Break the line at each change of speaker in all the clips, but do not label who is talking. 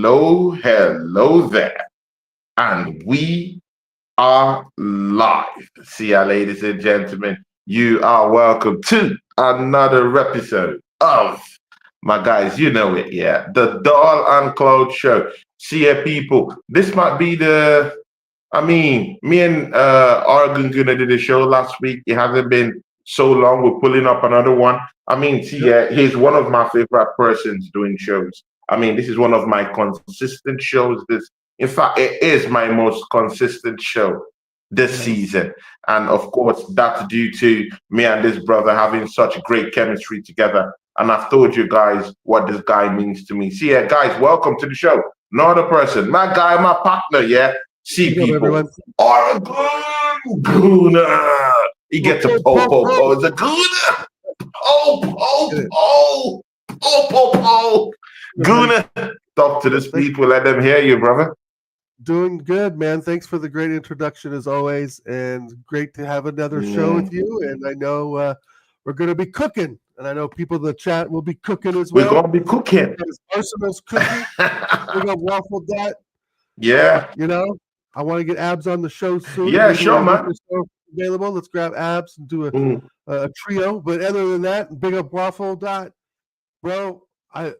hello there. And we are live. See ya, ladies and gentlemen. You are welcome to another episode of my guys. You know it, yeah. The Doll and Claude show. See ya, people. This might be me and Argun gonna do the show last week. It hasn't been so long. We're pulling up another one. He's one of my favorite persons doing shows. This is one of my consistent shows. In fact, it is my most consistent show this season. And of course, that's due to me and this brother having such great chemistry together. And I've told you guys what this guy means to me. See ya, guys, welcome to the show. Another person, my guy, my partner, yeah. See people. Everyone. Oregon Guna. He gets a po. It's a Guna. Po. Guna. Talk to these people. Let them hear you, brother.
Doing good, man. Thanks for the great introduction as always, and great to have another show with you. And I know we're going to be cooking, and I know people in the chat will be cooking as well.
We're going to be cooking.
Arsenal's cooking. We got Waffle Dot.
Yeah.
I want to get Abs on the show soon.
Yeah, sure, man.
Available. Let's grab Abs and do a trio. But other than that, big up Waffle Dot, bro.
Waffle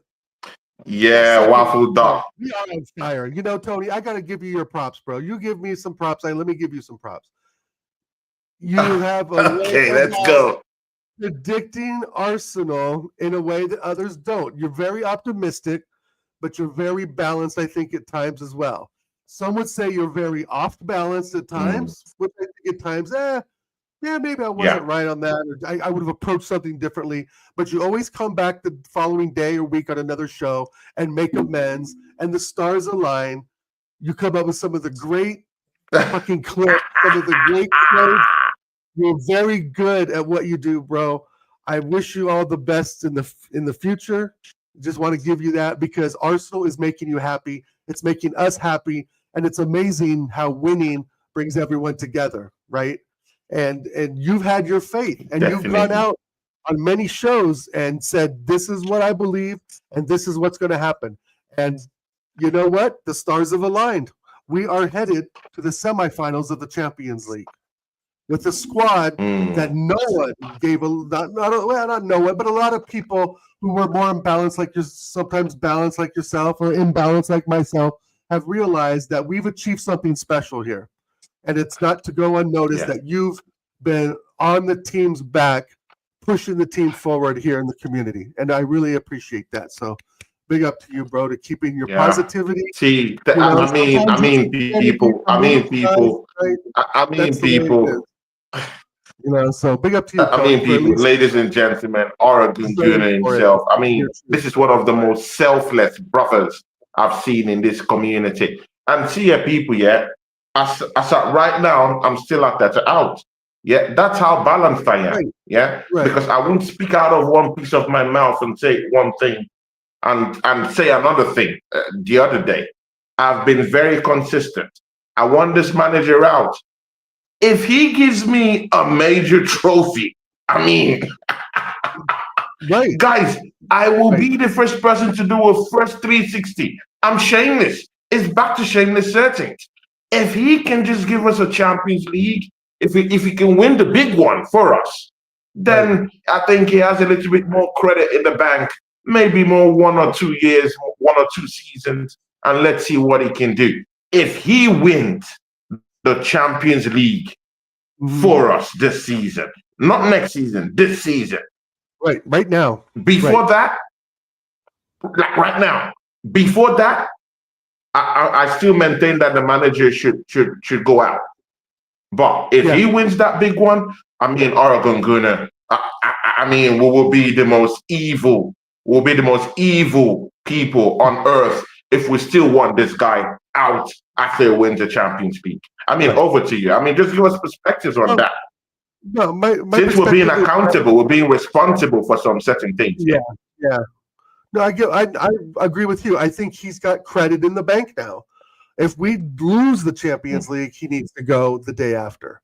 Dot.
We are on fire. Tony, I got to give you your props, bro. You give me some props. Let me give you some props. You have a
okay. Let's go.
Predicting Arsenal in a way that others don't. You're very optimistic, but you're very balanced, I think, at times as well. Some would say you're very off balance at times, which I think at times, maybe I wasn't right on that. Or I would have approached something differently. But you always come back the following day or week on another show and make amends, and the stars align. You come up with some of the great fucking clips, some of the great quotes. You're very good at what you do, bro. I wish you all the best in the future. Just want to give you that because Arsenal is making you happy. It's making us happy. And it's amazing how winning brings everyone together, right? And you've had your faith, and Definitely. You've gone out on many shows and said, this is what I believe, and this is what's going to happen. And you know what? The stars have aligned. We are headed to the semifinals of the Champions League with a squad that no one gave not no one, but a lot of people who were more imbalanced, like sometimes balanced like yourself or imbalanced like myself, have realized that we've achieved something special here. And it's not to go unnoticed that you've been on the team's back, pushing the team forward here in the community. And I really appreciate that. So big up to you, bro, to keeping your positivity.
See, I mean people.
So big up to you.
People, ladies and gentlemen, Oregon doing himself. This is one of the most selfless brothers I've seen in this community. And see ya, people, as right now, I'm still at that out. Yeah, that's how balanced I am. Right. Yeah, because I won't speak out of one piece of my mouth and say one thing and say another thing. The other day, I've been very consistent. I want this manager out. If he gives me a major trophy, guys, I will be the first person to do a first 360. I'm shameless. It's back to shameless settings. If he can just give us a Champions League, if he can win the big one for us, then I think he has a little bit more credit in the bank, maybe more 1 or 2 years, 1 or 2 seasons, and let's see what he can do. If he wins the Champions League for us this season, not next season, this season.
Right now.
Before that, right now, before that, I still maintain that the manager should go out. But if he wins that big one, Oregon Gunner, we will be the most evil. We'll be the most evil people on earth if we still want this guy out after he wins the Champions League. Over to you. Just give us perspectives on that.
No, my
Since we're being accountable, we're being responsible for some certain things.
Yeah. No, I agree with you. I think he's got credit in the bank now. If we lose the Champions League, he needs to go the day after,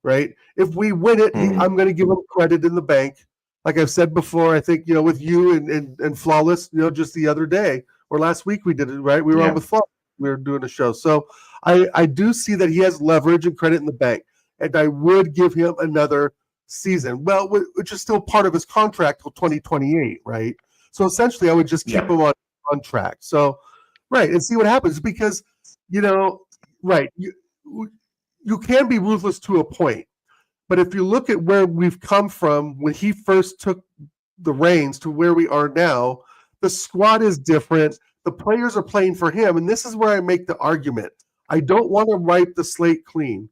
right? If we win it, I'm going to give him credit in the bank. Like I've said before, I think, with you and Flawless, just the other day, or last week we did it, right? We were
Yeah.
on with Flo. We were doing a show. So I do see that he has leverage and credit in the bank, and I would give him another season. Well, which is still part of his contract till 2028, right? So essentially, I would just keep him on track. So, right, and see what happens because, right, you can be ruthless to a point, but if you look at where we've come from when he first took the reins to where we are now, the squad is different. The players are playing for him, and this is where I make the argument. I don't want to wipe the slate clean,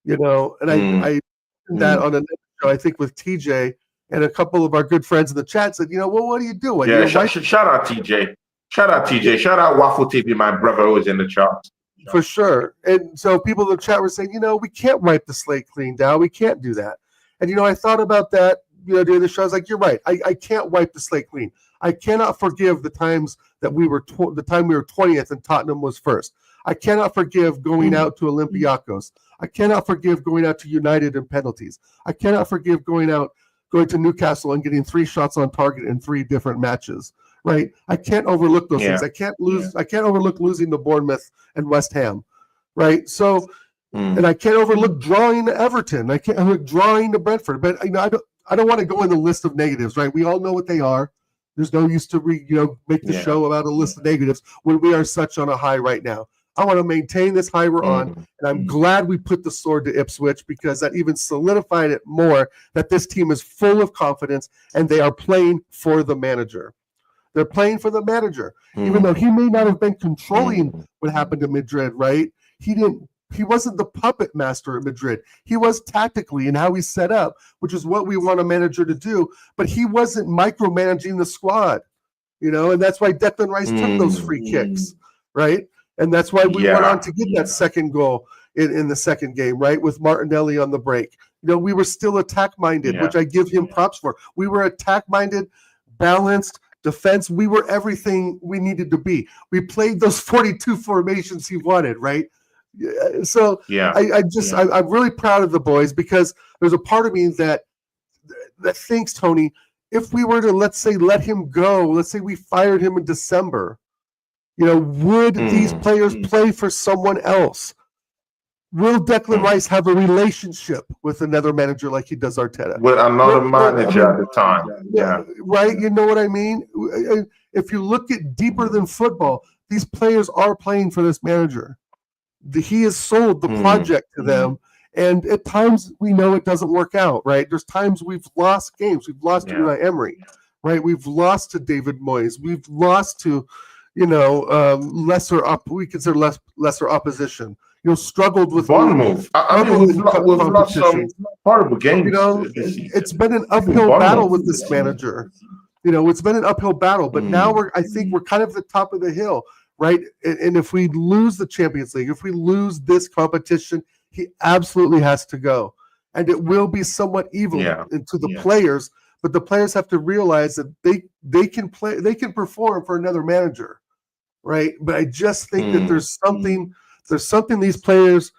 and I that on another show, I think with TJ and a couple of our good friends in the chat said, well, what are you doing?
Yeah, shout out TJ. Shout out TJ. Shout out Waffle TV, my brother who was in the chat.
For sure. And so people in the chat were saying, we can't wipe the slate clean down. We can't do that. And, I thought about that, during the show. I was like, you're right. I can't wipe the slate clean. I cannot forgive the times that we were 20th and Tottenham was first. I cannot forgive going out to Olympiacos. I cannot forgive going out to United in penalties. I cannot forgive going to Newcastle and getting 3 shots on target in 3 different matches. Right? I can't overlook those things. I can't overlook losing to Bournemouth and West Ham. Right? So, and I can't overlook drawing to Everton. I can't overlook drawing to Brentford. But I don't want to go in the list of negatives. Right? We all know what they are. There's no use to make the show about a list of negatives when we are such on a high right now. I want to maintain this high we're on, and I'm glad we put the sword to Ipswich because that even solidified it more that this team is full of confidence and they are playing for the manager. They're playing for the manager, even though he may not have been controlling what happened to Madrid, right? He wasn't the puppet master at Madrid. He was tactically and how he set up, which is what we want a manager to do, but he wasn't micromanaging the squad, and that's why Declan Rice took those free kicks, right? And that's why we went on to get that second goal in the second game, right? With Martinelli on the break. We were still attack-minded, which I give him props for. We were attack-minded, balanced, defense. We were everything we needed to be. We played those 42 formations he wanted, right? So I'm really proud of the boys because there's a part of me that thinks, Tony, if we were to, let's say, let him go, let's say we fired him in December, would these players play for someone else? Will Declan Rice have a relationship with another manager like he does Arteta?
With another manager at the time. Yeah.
Right? You know what I mean? If you look at deeper than football, these players are playing for this manager. He has sold the project to them. And at times we know it doesn't work out, right? There's times we've lost games. We've lost to Unai Emery, right? We've lost to David Moyes. We've lost to, lesser opposition. Struggled with
Bournemouth. We've lost some horrible games.
It's been an uphill battle with this manager. It's been an uphill battle, but now I think we're kind of at the top of the hill, right? And if we lose the Champions League, if we lose this competition, he absolutely has to go. And it will be somewhat evil to the players, but the players have to realize that they can play, they can perform for another manager, right? But I just think that there's something these players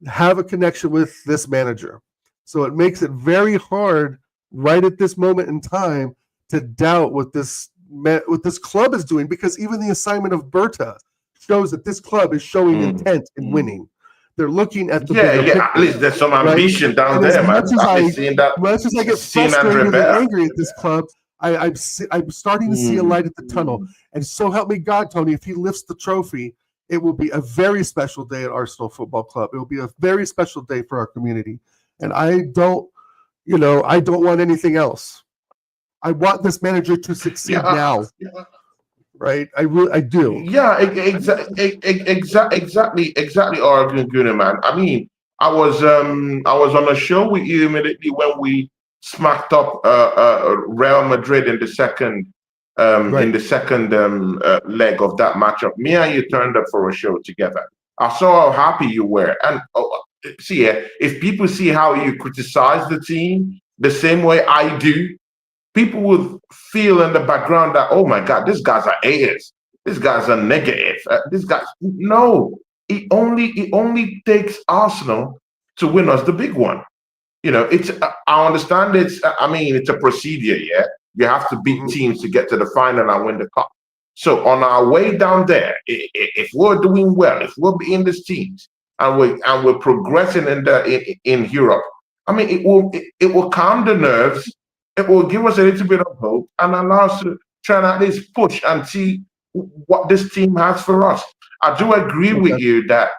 have a connection with this manager. So it makes it very hard right at this moment in time to doubt what this club is doing, because even the assignment of Berta shows that this club is showing intent in winning. They're looking at the
at least there's some ambition down there, man.
As much as I get frustrated and angry at this club, I'm starting to see a light at the tunnel. And so help me God, Tony, if he lifts the trophy, it will be a very special day at Arsenal Football Club. It will be a very special day for our community. And I don't want anything else. I want this manager to succeed now. Right? I do.
Yeah, exactly, Oregon Gunner, man. I mean, I was on a show with you immediately when we smacked up Real Madrid in the second leg of that matchup. Me and you turned up for a show together. I saw how happy you were, and if people see how you criticize the team the same way I do, people would feel in the background that, oh my God, these guys are haters. These guys are negative. No. It only takes Arsenal to win us the big one. I understand it's a procedure. Yeah, you have to beat teams to get to the final and win the cup. So on our way down there, if we're doing well, if we're in these teams and we're progressing in Europe, I mean, it will calm the nerves. It will give us a little bit of hope and allow us to try and at least push and see what this team has for us. I do agree with you that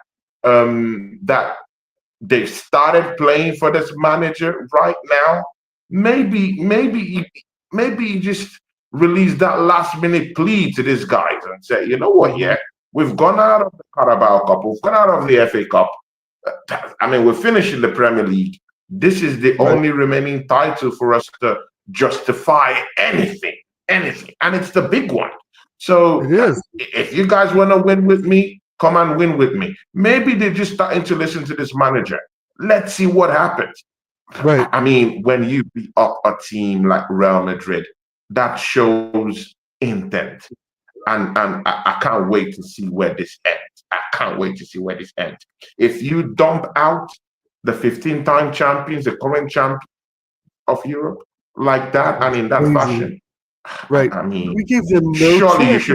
they've started playing for this manager right now. Maybe you just release that last minute plea to these guys and say, you know what, yeah, we've gone out of the Carabao Cup, we've gone out of the FA Cup. I mean, we're finishing the Premier League. This is the only remaining title for us to justify anything, and it's the big one. So if you guys want to win with me, come and win with me. Maybe they're just starting to listen to this manager. Let's see what happens.
Right.
I mean, when you beat up a team like Real Madrid, that shows intent. And I can't wait to see where this ends. I can't wait to see where this ends. If you dump out the 15-time champions, the current champion of Europe, like that and in that fashion,
right?
I mean,
we gave them no
surely
chance.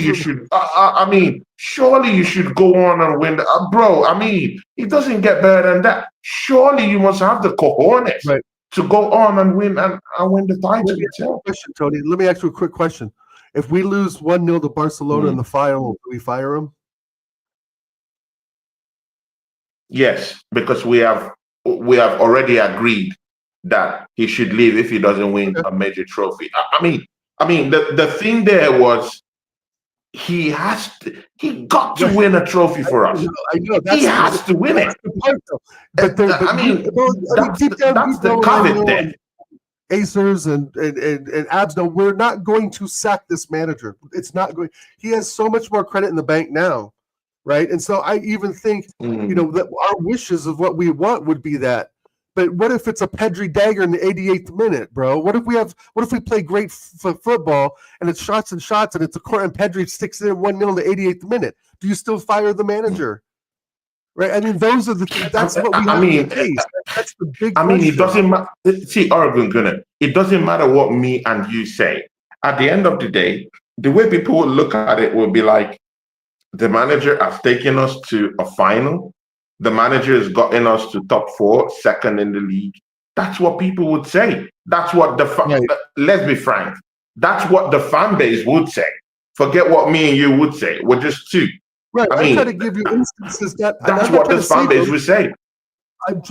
you should. I mean, surely you should go on and win, bro. I mean, it doesn't get better than that. Surely you must have the cojones to go on and win and win the title itself.
Question, Tony. Let me ask you a quick question. If we lose 1-0 to Barcelona in the final, do we fire him?
Yes, because we have already agreed that he should leave if he doesn't win a major trophy. I mean, the thing there was he got to win a trophy for us.
I know
he has to win it. But deep down, that's the caveat there.
Acers and Abs, no, we're not going to sack this manager. It's not going. He has so much more credit in the bank now, right? And so I even think that our wishes of what we want would be that. But what if it's a Pedri dagger in the 88th minute, bro? What if we play great football and it's shots and it's a court and Pedri sticks it in 1-0 in the 88th minute? Do you still fire the manager? Right? I mean, those are the things. That's what we have to face. That's the big question.
It doesn't matter. See, Oregon Gunner, it doesn't matter what me and you say. At the end of the day, the way people will look at it will be like, the manager has taken us to a final. The manager has gotten us to top 4, second in the league. That's what people would say. That's what let's be frank. That's what the fan base would say. Forget what me and you would say. We're just two.
Right. I'm trying to give you instances
that's what the fan base would say. That's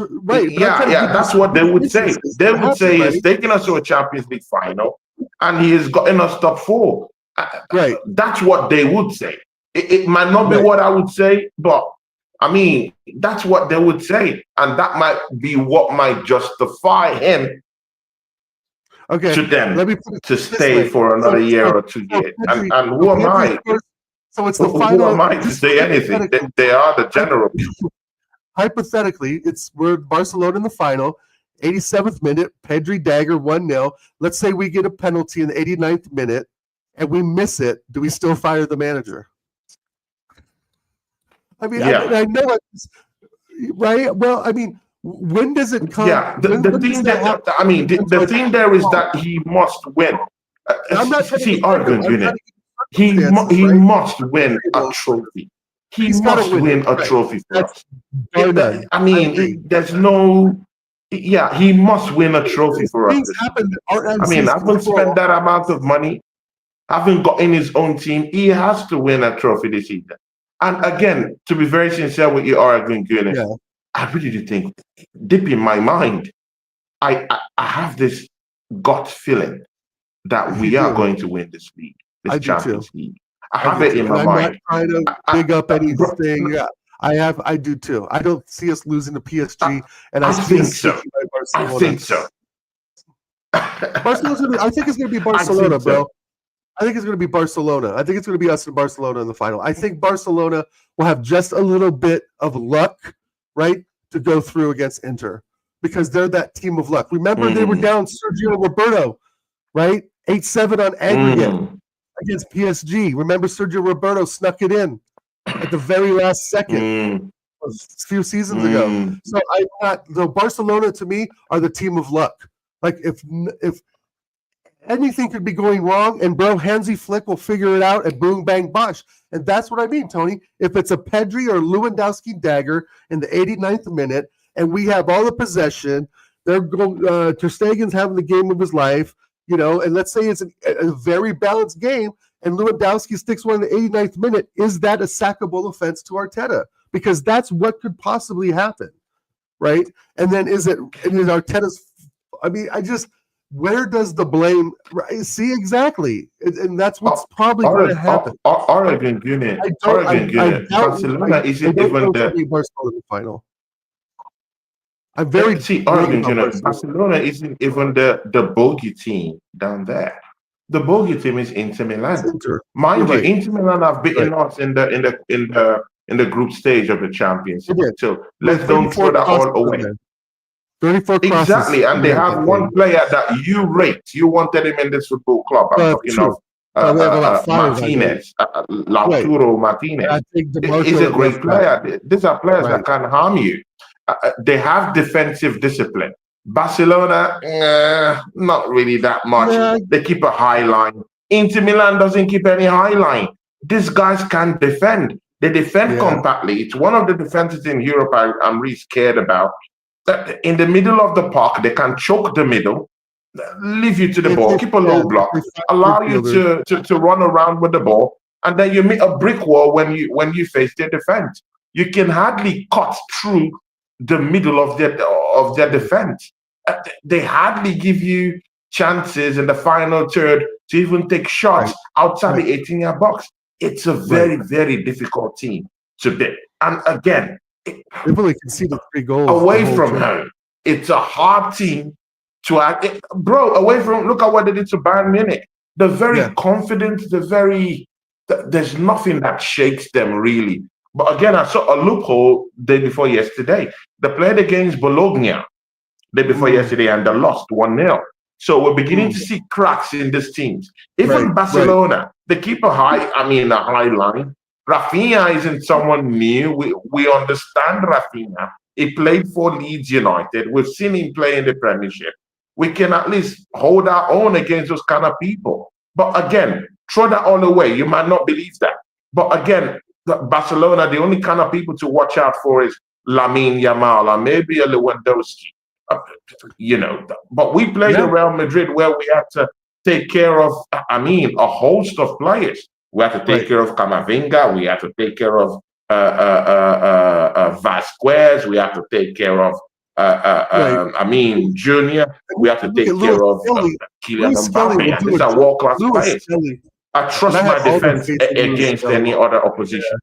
what they would say. They would say he's taking us to a Champions League final and he has gotten us top 4.
Right.
That's what they would say. It might not be what I would say, but I mean, that's what they would say. And that might be what might justify him to them to stay for another year or 2 years. And who am I?
So it's the final.
Who am I to say anything? They are the general.
Hypothetically, we're Barcelona in the final, 87th minute, Pedri dagger 1-0. Let's say we get a penalty in the 89th minute and we miss it. Do we still fire the manager? I mean, I know it's right. Well, I mean, when does it come?
Yeah, the thing there is that he must win. Oregon Unit. He must win a trophy. He must win a trophy for us. I mean, there's no. Yeah, he must win a trophy for us. I mean, I haven't spent that amount of money. Haven't got in his own team. He has to win a trophy this season. And again, to be very sincere with you, Oregon Gunner, I really do think, deep in my mind, I have this gut feeling that we are going to win this league. This Champions League. I have it in my mind.
I'm not trying to big up anything. I do too. I don't see us losing to PSG, and I think so.
I think so.
I think it's going to be Barcelona, bro. I think it's going to be Barcelona. I think it's going to be us and Barcelona in the final. I think Barcelona will have just a little bit of luck, right, to go through against Inter because they're that team of luck. Remember, they were down Sergio Roberto, right? 8-7 on aggregate against PSG. Remember, Sergio Roberto snuck it in at the very last second a few seasons ago. So Barcelona to me are the team of luck. Like if anything could be going wrong, and bro, Hansi Flick will figure it out, and boom, bang, bosh. And that's what I mean, Tony. If it's a Pedri or Lewandowski dagger in the 89th minute, and we have all the possession, they're going. Ter Stegen's having the game of his life, and let's say it's a very balanced game, and Lewandowski sticks one in the 89th minute. Is that a sackable offense to Arteta? Because that's what could possibly happen, right? And then is Arteta's? I mean, where does the blame? Right? See, exactly, and that's what's probably going to happen.
Oregon Unit, Barcelona isn't even the
Barcelona final. I'm very
Oregon Unit. Barcelona isn't even the bogey team down there. The bogey team is Inter Milan. Mind you, Inter Milan have beaten us in the group stage of the Champions League. So let's don't throw that all away.
34 crosses.
Exactly, and they have one player that you rate. You wanted him in this football club. I'm talking of Martinez, Lautaro Martinez. He's a great player. These are players that can harm you. They have defensive discipline. Barcelona, not really that much. Yeah. They keep a high line. Inter Milan doesn't keep any high line. These guys can defend. They defend compactly. It's one of the defenses in Europe I'm really scared about. In the middle of the park, they can choke the middle, leave you to the ball, keep a low block, allow you to run around with the ball, and then you meet a brick wall when you face their defense. You can hardly cut through the middle of their defense. They hardly give you chances in the final third to even take shots outside the 18-yard box. It's a very, very difficult team to beat. And again,
they've only conceded 3 goals
away from home. It's a hard team to act. Bro, away from, look at what they did to Bayern Munich. They're very confident. There's nothing that shakes them really. But again, I saw a loophole day before yesterday. They played against Bologna day before yesterday and they lost 1-0. So we're beginning to see cracks in these teams. Even Barcelona, they keep a high line. Rafinha isn't someone new. We understand Rafinha. He played for Leeds United. We've seen him play in the Premiership. We can at least hold our own against those kind of people. But again, throw that all away. You might not believe that. But again, Barcelona, the only kind of people to watch out for is Lamine Yamal and maybe a Lewandowski. But we played in Real Madrid where we had to take care of, a host of players. We had to take care of Camavinga. We had to take care of Vasquez. We had to take care of Junior. We have to take care of Kylian Mbappe. These are world-class players. I trust my defense against any other opposition.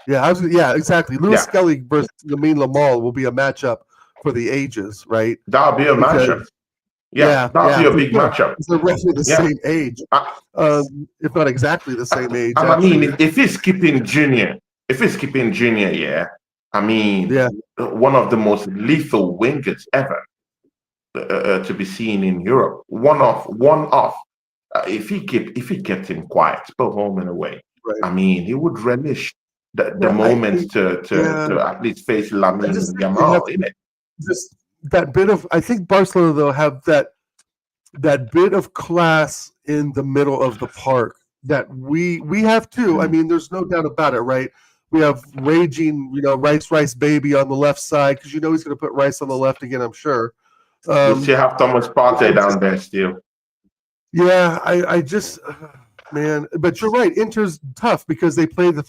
Yeah, exactly. Lewis Skelly versus Lamine Yamal will be a matchup for the ages, right?
That'll be a matchup. That'll be a big matchup.
They're roughly the same age, if not exactly the same age.
If he's keeping Junior, one of the most lethal wingers ever to be seen in Europe. One off. If he kept him quiet, both home and away, he would relish the moment to at least face Lamine Yamal in it.
Just that bit of, I think Barcelona though have that bit of class in the middle of the park that we have too. I mean, there's no doubt about it, right? We have raging, Rice Baby on the left side because he's going to put Rice on the left again, I'm sure.
You still have Thomas Partey down there still.
Yeah, I just, man, but you're right. Inter's tough because they play the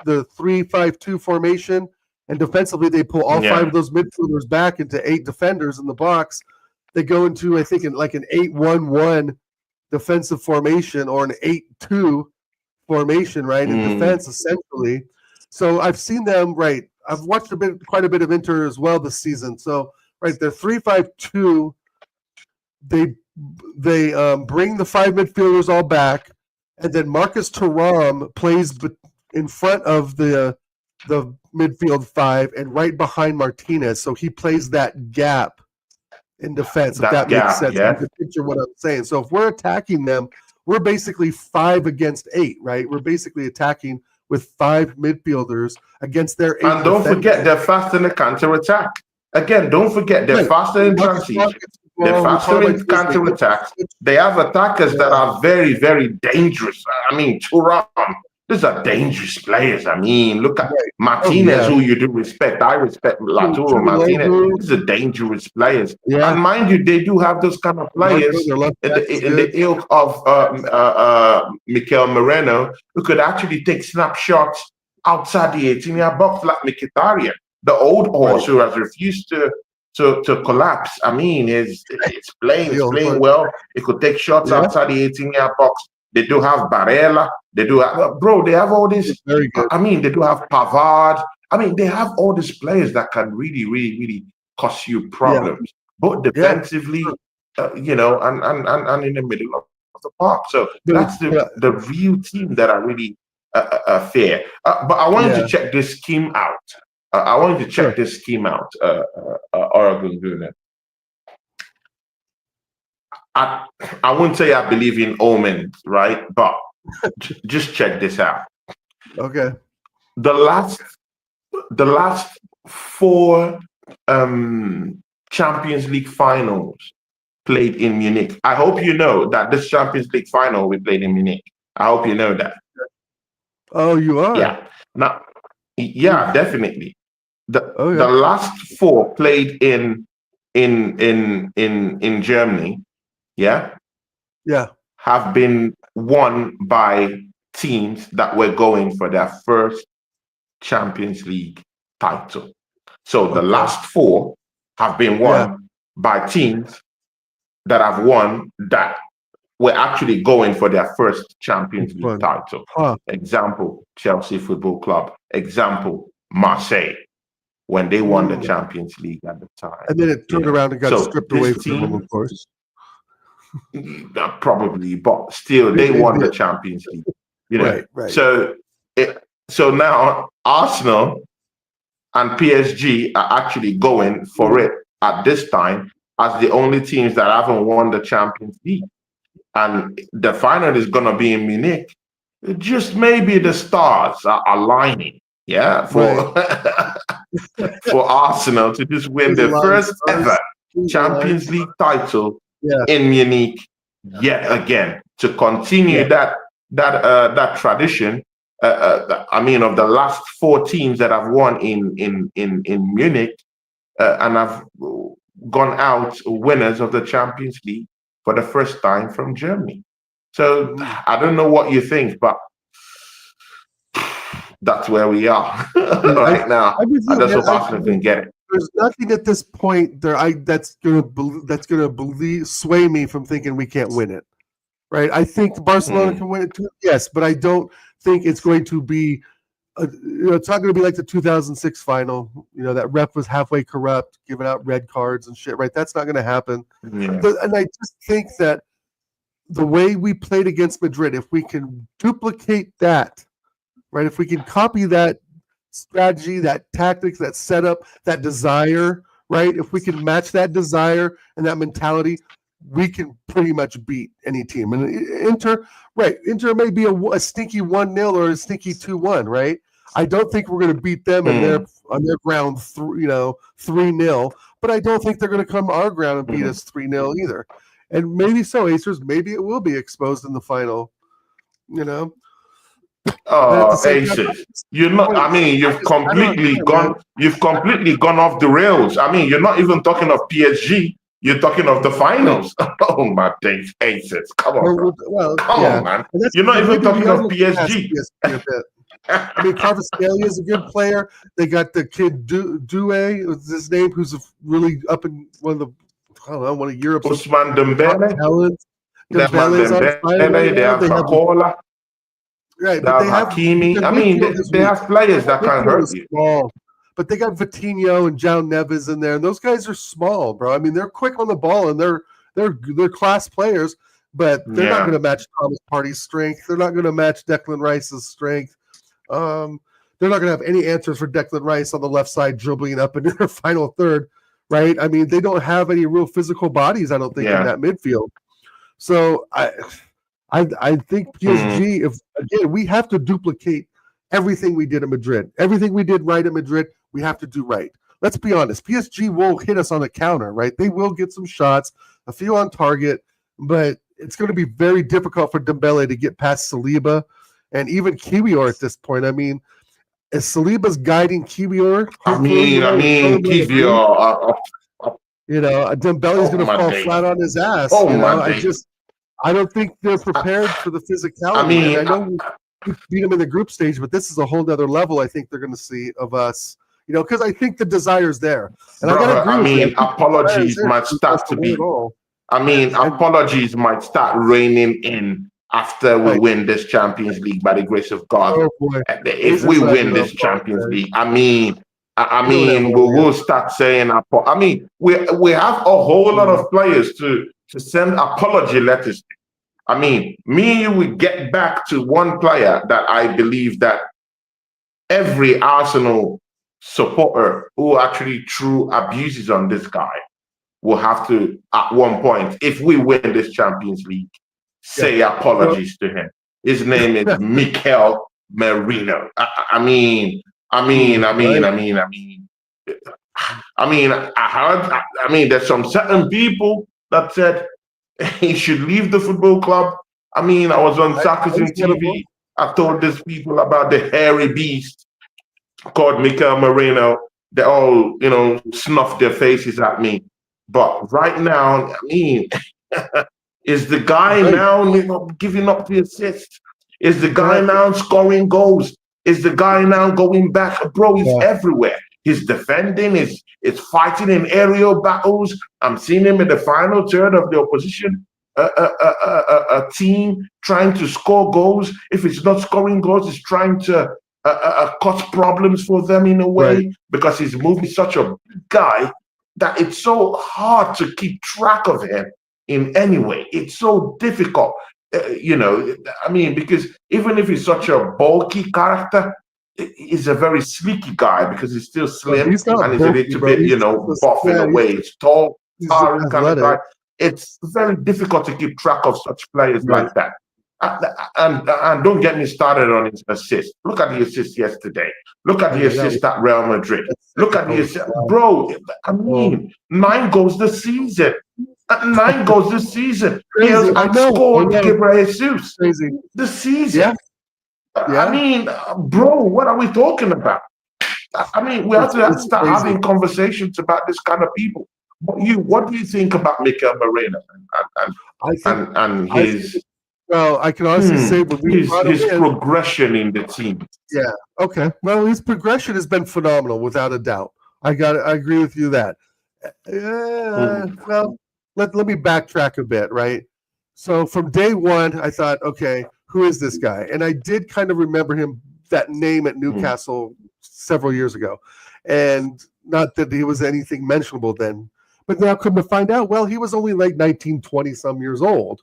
3-5-2 formation, and defensively they pull all 5 of those midfielders back into 8 defenders in the box. They go into, I think, like an 8-1-1 defensive formation or an 8-2 formation, right, in defense essentially. So I've seen them, right. I've watched quite a bit of Inter as well this season. So they're 3-5-2. They bring the 5 midfielders all back, and then Marcus Thuram plays in front of the midfield 5 and right behind Martinez. So he plays that gap in defense. If that makes sense. You can picture what I'm saying. So if we're attacking them, we're basically 5 against 8, right? We're basically attacking with 5 midfielders against their 8.
And don't forget, they're fast in the counter attack. Again, don't forget, they're faster in transition. They're
Well, we
faster
call it
in
like this.
counter-attacks. They have attackers that are very, very dangerous. I mean, Thuram, these are dangerous players. I mean, look at
Right. Oh,
Martinez,
yeah.
who you do respect. I respect Laturo Martinez.
Chukwuemeka.
These are dangerous players.
Yeah.
And mind you, they do have those kind of
Marco,
players
their left
in
back is
the
good.
ilk of Mikel Moreno, who could actually take snapshots outside the 18-yard box like Mkhitaryan, the old horse who has refused to collapse. I mean, it's playing well. It could take shots outside the 18-yard box. They do have Barella. They do have, bro, they have all this.
Very good.
I mean, they do have Pavard. I mean, they have all these players that can really, really, really cause you problems, both defensively, you know, and in the middle of the park. So that's the real team that I really fear. But I wanted to check this scheme out. I wanted to check this scheme out, Oregon Gunner. I wouldn't say I believe in omens, right? But just check this out.
Okay.
The last 4 Champions League finals played in Munich. I hope you know that this Champions League final we played in Munich. I hope you know that.
Oh, you are?
Yeah. Now, yeah, definitely. The last 4 played in Germany, have been won by teams that were going for their first Champions League title. So the last 4 have been won by teams that have won that were actually going for their first Champions League title. Example, Chelsea Football Club. Example, Marseille, when they won the Champions League at the time.
And then it turned around and got stripped away from them, of course.
Probably, but still, they won the Champions League. You know,
right.
So now Arsenal and PSG are actually going for it at this time as the only teams that haven't won the Champions League, and the final is going to be in Munich. Just maybe the stars are aligning, for for Arsenal to just win the first ever Champions League title in Munich yet again, to continue that tradition. I mean, of the last 4 teams that have won in Munich and have gone out winners of the Champions League for the first time from Germany. So I don't know what you think, but that's where we are right now. And that's what Arsenal can get it.
There's nothing at this point that's gonna sway me from thinking we can't win it. Right? I think Barcelona can win it too. Yes, but I don't think it's going to be. It's not going to be like the 2006 final. You know, that ref was halfway corrupt, giving out red cards and shit. Right? That's not going to happen.
Yeah.
And I just think that the way we played against Madrid, if we can duplicate that, right? If we can copy that strategy, that tactics, that setup, that desire, right? If we can match that desire and that mentality, we can pretty much beat any team. And Inter may be a stinky 1-0 or a stinky 2-1, right? I don't think we're going to beat them on their ground, 3-0. But I don't think they're going to come to our ground and beat us 3-0 either. And maybe so, Acers. Maybe it will be exposed in the final. You know.
Oh, Aces! You're not. I mean, you've completely gone off the rails. I mean, you're not even talking of PSG. You're talking of the finals. Oh my days, Aces! Come on, come on, man. You're not even talking of PSG.
I mean, Kvaratskhelia is a good player. They got the kid Doué, what's his name, who's really up in one of Europe's
Ousmane Dembele. They have Bakola.
Right,
but they have Hakimi. I mean, they have players that can hurt you.
Small. But they got Vitinho and João Neves in there, and those guys are small, bro. I mean, they're quick on the ball, and they're class players, but they're not going to match Thomas Partey's strength. They're not going to match Declan Rice's strength. They're not going to have any answers for Declan Rice on the left side dribbling up into their final third, right? I mean, they don't have any real physical bodies, I don't think, in that midfield. So I think PSG, if again, we have to duplicate everything we did at Madrid. Everything we did right at Madrid, we have to do right. let's be honest, PSG will hit us on the counter, right? They will get some shots, a few on target, but it's going to be very difficult for Dembele to get past Saliba and even Kiwior at this point. I mean, is Saliba's guiding Kiwior? Hopefully,
Kivior.
Dembele's going to fall
days.
flat on his ass.
Oh, my days.
I don't think they're prepared for the physicality.
I mean,
and I know we beat them in the group stage, but this is a whole other level I think they're going to see of us. Because I think the desire's there. And
apologies might start to be. Apologies might start raining in after we win this Champions League by the grace of God. If we win this Champions League, we will start saying. We have a whole lot of players to send apology letters to. Me and you would get back to one player that I believe that every Arsenal supporter who actually threw abuses on this guy will have to, at one point, if we win this Champions League, say apologies to him. His name is Mikel Merino. I heard. There's some certain people that said he should leave the football club. I was on Saka's TV. I told these people about the hairy beast called Mikel Merino. They all, snuffed their faces at me. But right now, is the guy now giving up the assist? Is the guy now scoring goals? Is the guy now going back? Bro, he's everywhere. He's defending, is fighting in aerial battles. I'm seeing him in the final third of the opposition a team trying to score goals. If it's not scoring goals, it's trying to cause problems for them in a way, because he's moving such a big guy that it's so hard to keep track of him in any way. It's so difficult, because even if he's such a bulky character, he's a very sleeky guy because he's still slim and he's a little bit, buff in a way. He's tall, kind of guy. It's very difficult to keep track of such players like that. And don't get me started on his assist. Look at the assist yesterday. Look at the assist at Real Madrid. Look at the assist. Bro, 9 goals this season. 9 goals this season. He has outscored Gabriel Jesus this season. Bro, what are we talking about? We have to start having conversations about this kind of people. What do you think about Mikel Merino and his?
Well, I can honestly say
his progression in the team.
Yeah. Okay. Well, his progression has been phenomenal, without a doubt. I agree with you that. Well, let me backtrack a bit, right? So from day one, I thought, okay, who is this guy? And I did kind of remember that name at Newcastle several years ago, and not that he was anything mentionable then. But now come to find out, well, he was only like 19, 20 some years old.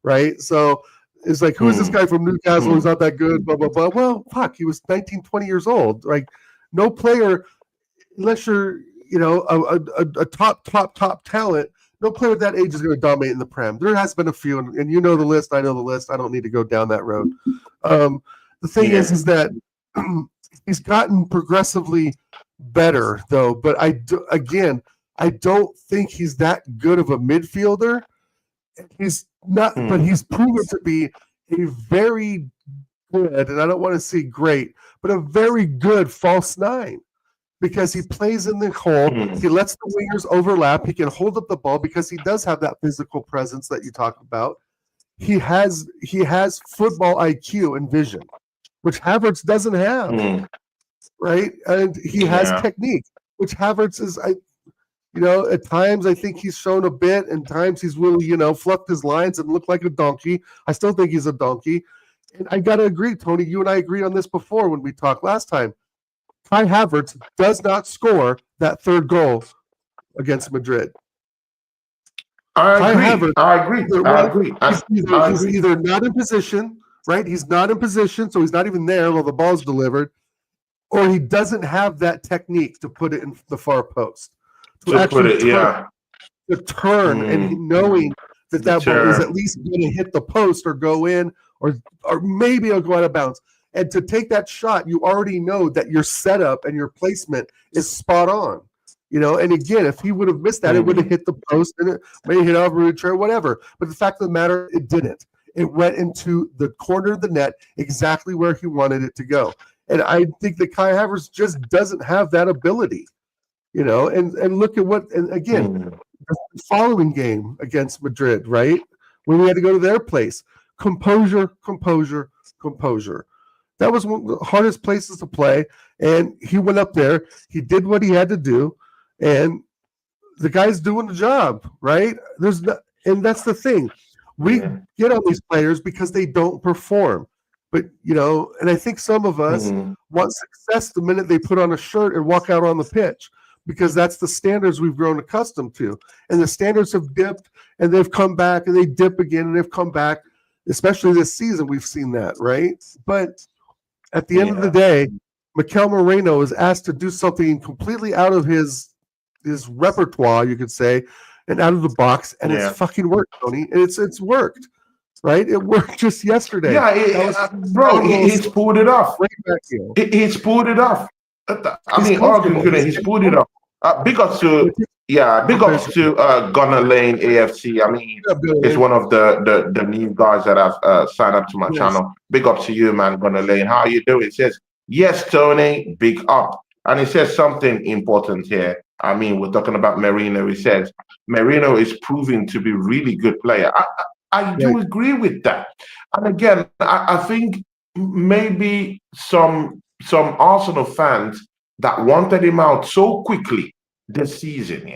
Right. So it's like, who is this guy from Newcastle who's not that good? Blah, blah, blah. Well, fuck, he was 19, 20 years old. Like, no player, unless you're, a top talent, no player at that age is going to dominate in the Prem. There has been a few, and you know the list. I know the list. I don't need to go down that road. The thing is that he's gotten progressively better, though. But I don't think he's that good of a midfielder. He's not, but he's proven to be a very good, and I don't want to say great, but a very good false 9, because he plays in the hole. He lets the wingers overlap. He can hold up the ball because he does have that physical presence that you talk about. He has football IQ and vision, which Havertz doesn't have, right? And he has technique, which Havertz is. At times I think he's shown a bit, and times he's really, fluffed his lines and looked like a donkey. I still think he's a donkey. And I got to agree, Tony, you and I agreed on this before when we talked last time. Kai Havertz does not score that third goal against Madrid.
I agree.
He's either not in position, right? He's not in position, so he's not even there while the ball's delivered, or he doesn't have that technique to put it in the far post. To turn and knowing that ball is at least going to hit the post or go in, or maybe it'll go out of bounds. And to take that shot, you already know that your setup and your placement is spot on. And again, if he would have missed that, it would have hit the post and it may hit over a chair, whatever. But the fact of the matter, it didn't. It went into the corner of the net, exactly where he wanted it to go. And I think that Kai Havertz just doesn't have that ability, and look at and again, the following game against Madrid, right? When we had to go to their place, composure. That was one of the hardest places to play. And he went up there, he did what he had to do, and the guy's doing the job, right? And that's the thing. We get on these players because they don't perform. But, and I think some of us want success the minute they put on a shirt and walk out on the pitch, because that's the standards we've grown accustomed to. And the standards have dipped and they've come back, and they dip again and they've come back. Especially this season, we've seen that, right? But at the end of the day, Mikel Moreno is asked to do something completely out of his repertoire, you could say, and out of the box, and it's fucking worked, Tony. And it's worked, right? It worked just yesterday.
Yeah, bro, he's pulled it off. He's pulled it off. He's pulled it off. Big ups to Gunner Lane AFC. I mean, it's one of the new guys that have signed up to my channel. Big up to you, man, Gunner Lane. How you doing? It says, yes, Tony, big up. And it says something important here. I mean, we're talking about Merino. He says, Merino is proving to be a really good player. I do agree with that. And again, I think maybe some Arsenal fans that wanted him out so quickly this season,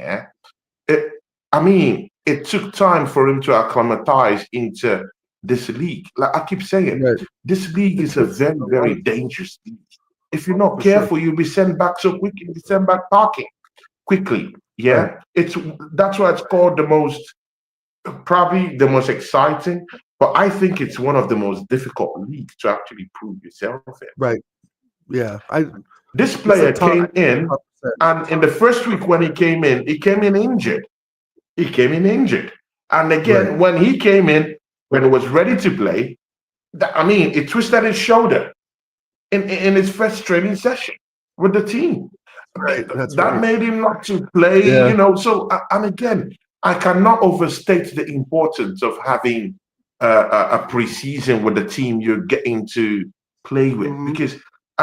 it took time for him to acclimatize into this league. Like I keep saying, this league is a very, very dangerous league. If you're not careful, you'll be sent back so quickly. You'll be sent back parking quickly. Yeah, that's why it's called probably the most exciting, but I think it's one of the most difficult leagues to actually prove yourself in.
Right. Yeah.
This player came in, and in the first week when he came in injured. And again, when he came in, when he was ready to play, he twisted his shoulder in his first training session with the team.
Right.
That made him not to play, So, and again, I cannot overstate the importance of having a preseason with the team you're getting to play with, because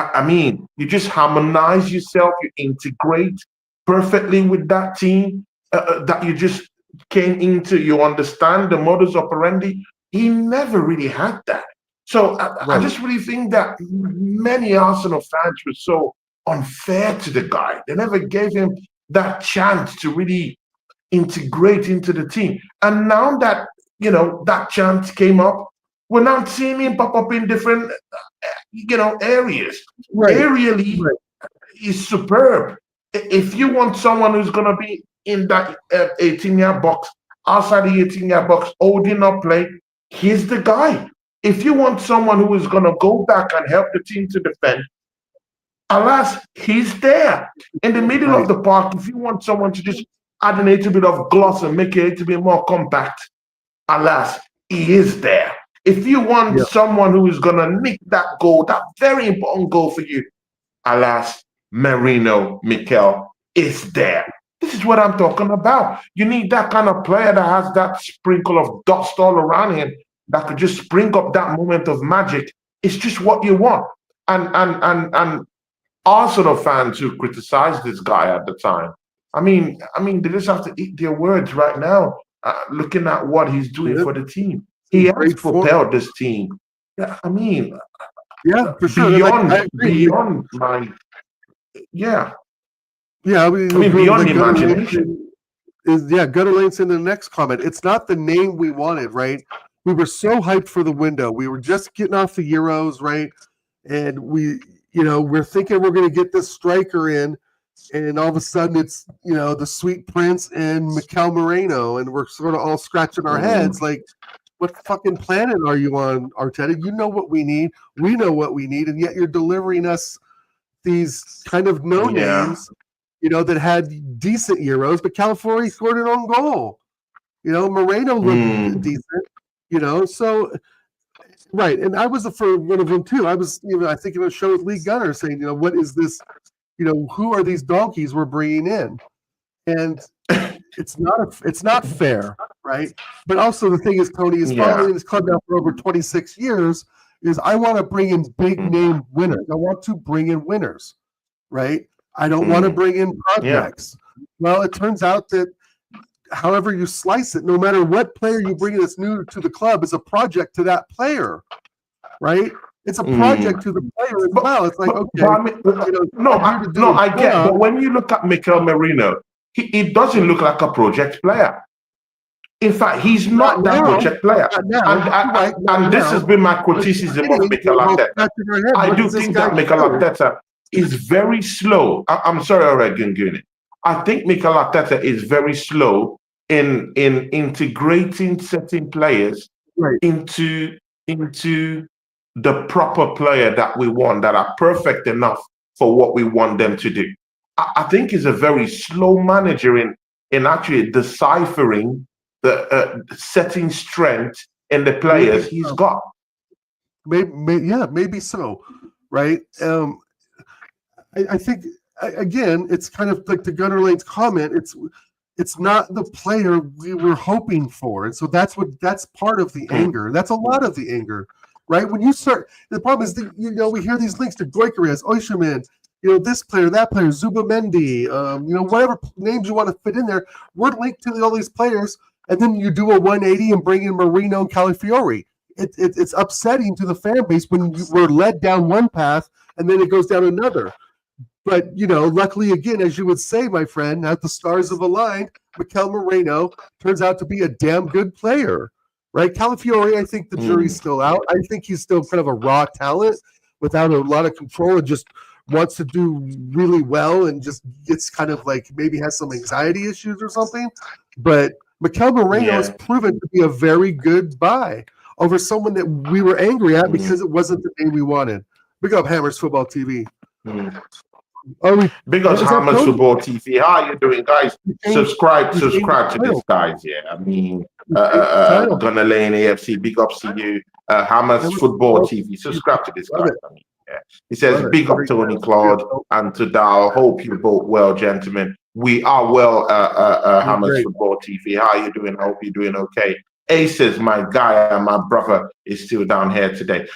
you just harmonize yourself, you integrate perfectly with that team that you just came into. You understand the modus operandi. He never really had that. So I just really think that many Arsenal fans were so unfair to the guy. They never gave him that chance to really integrate into the team. And now that, that chance came up, we're now seeing him pop up in different, areas. Aerially, he's superb. If you want someone who's going to be in that 18-yard box, outside the 18-yard box, holding up play, he's the guy. If you want someone who is going to go back and help the team to defend, alas, he's there. In the middle of the park, if you want someone to just add a little bit of gloss and make it a little bit more compact, alas, he is there. If you want someone who is going to nick that goal, that very important goal for you, alas, Mikel is there. This is what I'm talking about. You need that kind of player that has that sprinkle of dust all around him that could just spring up that moment of magic. It's just what you want. And Arsenal fans who criticized this guy at the time, they just have to eat their words right now, looking at what he's doing for the team. He has propelled this team.
For sure.
Beyond my,
beyond
imagination.
Gutter Lane's in the next comment. It's not the name we wanted, right? We were so hyped for the window. We were just getting off the Euros, right? And we're thinking we're going to get this striker in, and all of a sudden it's, the Sweet Prince and Mikel Moreno, and we're sort of all scratching our heads like, what fucking planet are you on, Arteta? You know what we need. We know what we need, and yet you're delivering us these kind of no-names, that had decent Euros, but California scored an own goal. Moreno looked decent, so... Right, and I was for one of them too. I was, I think it was show with Lee Gunner saying, what is this? Who are these donkeys we're bringing in? and it's not fair, right? But also the thing is, Tony is
Yeah.
following this club now for over 26 years. Is I want to bring in big name winners. I want to bring in winners, right? I don't want to bring in projects. Well, it turns out that however you slice it, no matter what player you bring in that's new to the club, is a project to that player, right? It's a project to the player as well. It's like, okay,
I mean, I get. But when you look at Mikel Merino, he doesn't look like a project player. In fact, he's not that project player. And this has been my criticism of Mikel Arteta. I do think that Mikel Arteta is very slow. I'm sorry, Oregunguni. I think Mikel Arteta is very slow in integrating certain players into the proper player that we want, that are perfect enough for what we want them to do. I think he's a very slow manager in actually deciphering the setting strength in the players he's got.
Maybe so, right? I think again, it's kind of like the Gunnar Lane's comment. It's not the player we were hoping for, and so that's part of the anger. That's a lot of the anger, right? When you start, the problem is that we hear these links to Gyökeres, Osimhen, this player, that player, Zubamendi, whatever names you want to fit in there. We're linked to all these players. And then you do a 180 and bring in Marino and Calafiori. It's upsetting to the fan base when we're led down one path and then it goes down another. But, luckily, again, as you would say, my friend, as the stars have aligned, Mikel Merino turns out to be a damn good player, right? Calafiori, I think the jury's still out. I think he's still kind of a raw talent without a lot of control and just wants to do really well and just gets kind of like maybe has some anxiety issues or something. But Mikel Merino has proven to be a very good buy over someone that we were angry at because it wasn't the name we wanted. Big up Hammers Football TV.
Big up Hammers Football TV. How are you doing, guys? Subscribe to this, guys. Yeah, I mean, Gunnar Lane AFC. Big ups to you, Hammers Football TV. Subscribe to this, guys. I mean, he says, big up Tony, Claude, and to Dal. Hope you both well, gentlemen. We are well, Hammers Football TV. How are you doing? I hope you're doing okay. Aces, my guy and my brother, is still down here today.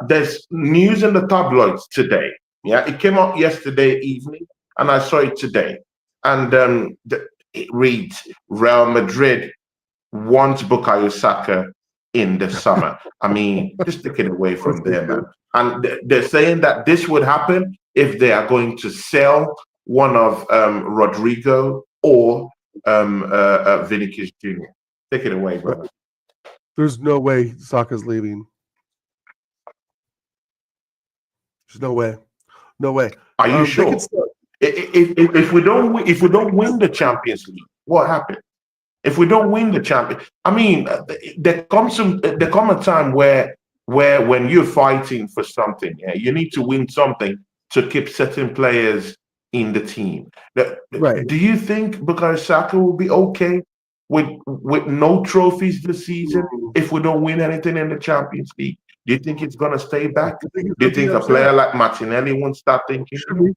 There's news in the tabloids today. Yeah, it came out yesterday evening, and I saw it today. And it reads, Real Madrid wants Bukayo Saka in the summer. I mean, just take it away from there, man. And they're saying that this would happen if they are going to sell one of Rodrigo or Vinicius Jr. Take it away, brother.
There's no way Saka's leaving. There's no way. No way.
Are you sure? If we don't win the Champions League, what happened? If we don't win the Champions, I mean, there comes a time where when you're fighting for something, you need to win something to keep certain players in the team.
Right.
Do you think Bukayo Saka will be okay with no trophies this season if we don't win anything in the Champions League? Do you think it's going to stay back? Do you think a player like Martinelli won't start thinking, you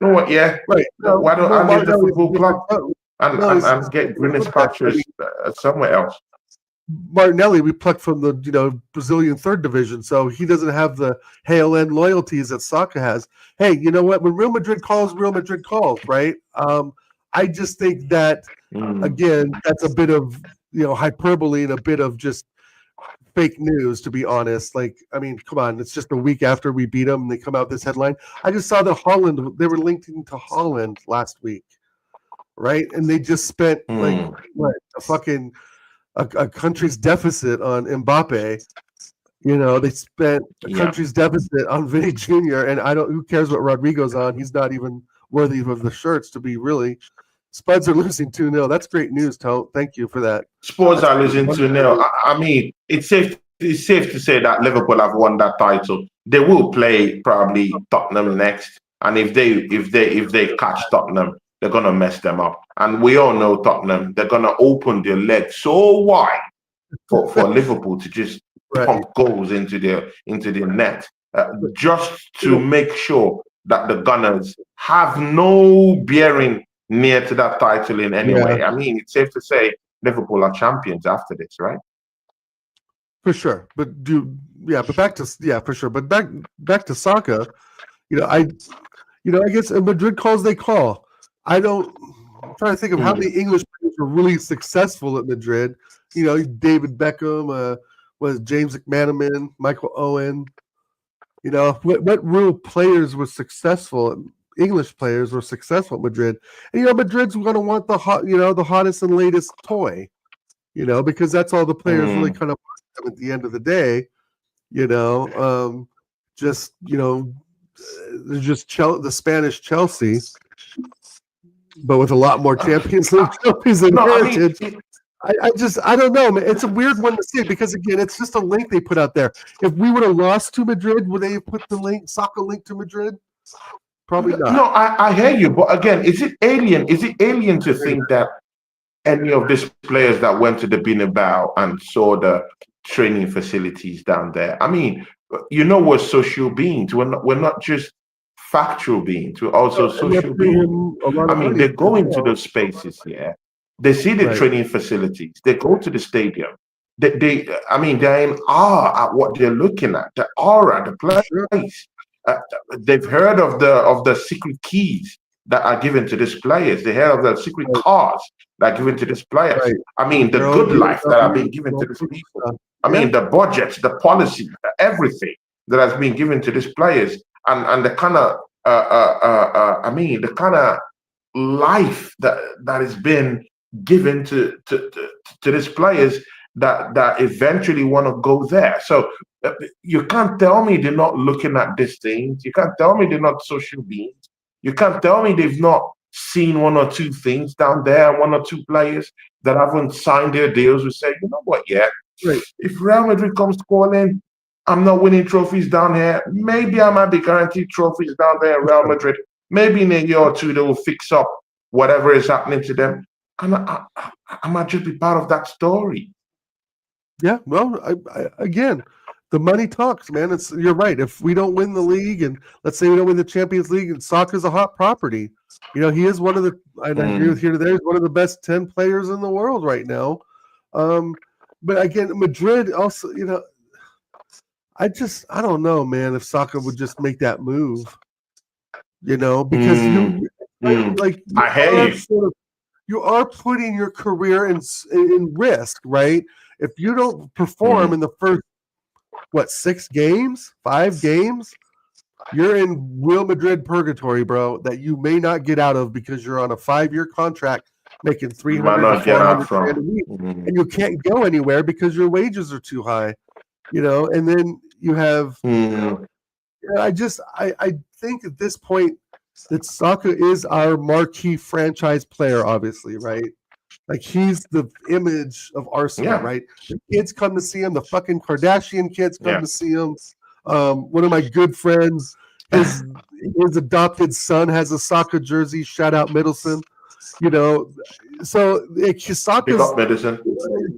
know what, right. Why don't I leave the football club and get Greenwich Pastures somewhere else?
Martinelli, we plucked from the Brazilian third division, so he doesn't have the hail end loyalties that Saka has. Hey, you know what? When Real Madrid calls, right? I just think that again, that's a bit of hyperbole and a bit of just fake news, to be honest. Like, I mean, come on, it's just a week after we beat them and they come out this headline. I just saw that they were linked into Holland last week, right? And they just spent a country's deficit on Mbappe. They spent a country's deficit on Vinny Jr. And who cares what Rodrigo's on? He's not even worthy of the shirts to be really. Spuds are losing 2-0. That's great news, Tone. Thank you for that.
Spurs are losing 2-0. I mean, it's safe to say that Liverpool have won that title. They will play probably Tottenham next, and if they catch Tottenham, they're gonna mess them up. And we all know Tottenham. They're gonna open their legs so wide for Liverpool to just pump goals into their net, just to make sure that the Gunners have no bearing, near to that title in any
Yeah.
way. I mean, it's safe to say Liverpool are champions after this, right?
For sure. But for sure. But back to Saka, I guess Madrid calls they call. I'm trying to think of how many English players were really successful at Madrid. David Beckham, was James McManaman, Michael Owen. What real players were successful? English players were successful at Madrid, and Madrid's going to want the hottest and latest toy, because that's all the players really kind of want at the end of the day. Just they're just the Spanish Chelsea, but with a lot more Champions League trophies and heritage. I don't know, man. It's a weird one to see because again, it's just a link they put out there. If we would have lost to Madrid, would they have put the Saka link to Madrid? Probably not.
No, I hear you, but again, is it alien? Is it alien to think that any of these players that went to the Bernabeu and saw the training facilities down there? I mean, we're social beings. We're not just factual beings. We're also social beings. I mean, they go into those spaces, yeah. They see the training facilities. They go to the stadium. I mean, they're in awe at what they're looking at. The aura, the place. They've heard of the secret keys that are given to these players. They heard of the secret cars that are given to these players. Right. I mean, the good life that are being given to these people. I mean, the budgets, the policy, everything that has been given to these players, and the kind of the kind of life that has been given to these players that eventually want to go there. So you can't tell me they're not looking at these things. You can't tell me they're not social beings. You can't tell me they've not seen one or two things down there, one or two players that haven't signed their deals who say, you know what, if Real Madrid comes calling, I'm not winning trophies down here. Maybe I might be guaranteed trophies down there in Real Madrid. Maybe in a year or two they will fix up whatever is happening to them. And I might just be part of that story.
Yeah, well, again, the money talks, man. You're right. If we don't win the league, and let's say we don't win the Champions League, and Saka's a hot property. He is one of the. I agree with you. There's one of the best 10 players in the world right now. But again, Madrid also. I don't know, man. If Saka would just make that move, because
I hear you.
You are putting your career in risk, right? If you don't perform in the first 5 games, you're in Real Madrid purgatory, bro, that you may not get out of because you're on a 5-year contract making $300 to $400 a week, and you can't go anywhere because your wages are too high, And then you have, I think at this point that Saka is our marquee franchise player, obviously, right? Like he's the image of Arsenal, right? The kids come to see him. The fucking Kardashian kids come to see him. One of my good friends, his adopted son has a Saka jersey. Shout out Middleton. So Saka's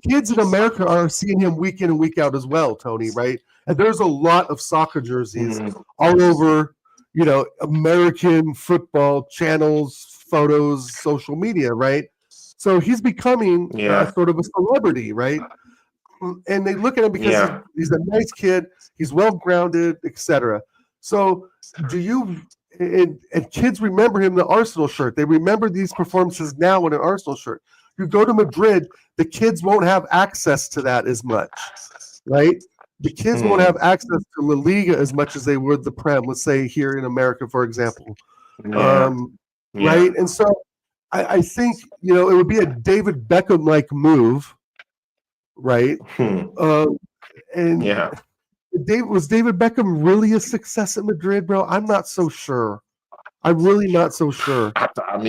kids in America are seeing him week in and week out as well, Tony, right? And there's a lot of Saka jerseys all over, American football channels, photos, social media, right? So he's becoming sort of a celebrity, right? And they look at him because he's a nice kid, he's well-grounded, etc. So and kids remember him in the Arsenal shirt. They remember these performances now in an Arsenal shirt. You go to Madrid, the kids won't have access to that as much, right? The kids won't have access to La Liga as much as they would the Prem, let's say here in America, for example. Right? And so I think, it would be a David Beckham-like move, right? Was David Beckham really a success at Madrid, bro? I'm not so sure. I'm really not so sure.
I can't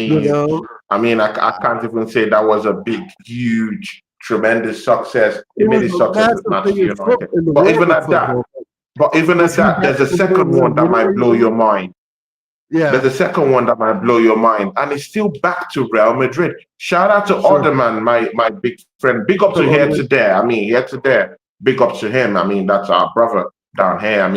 even say that was a big, huge, tremendous success. It made a success with Manchester United. But even at that, there's a second one that might blow your mind.
Yeah.
There's a second one that might blow your mind. And it's still back to Real Madrid. Shout out to Otterman, my big friend. Big up to here to there. Here to there. Big up to him. That's our brother down here.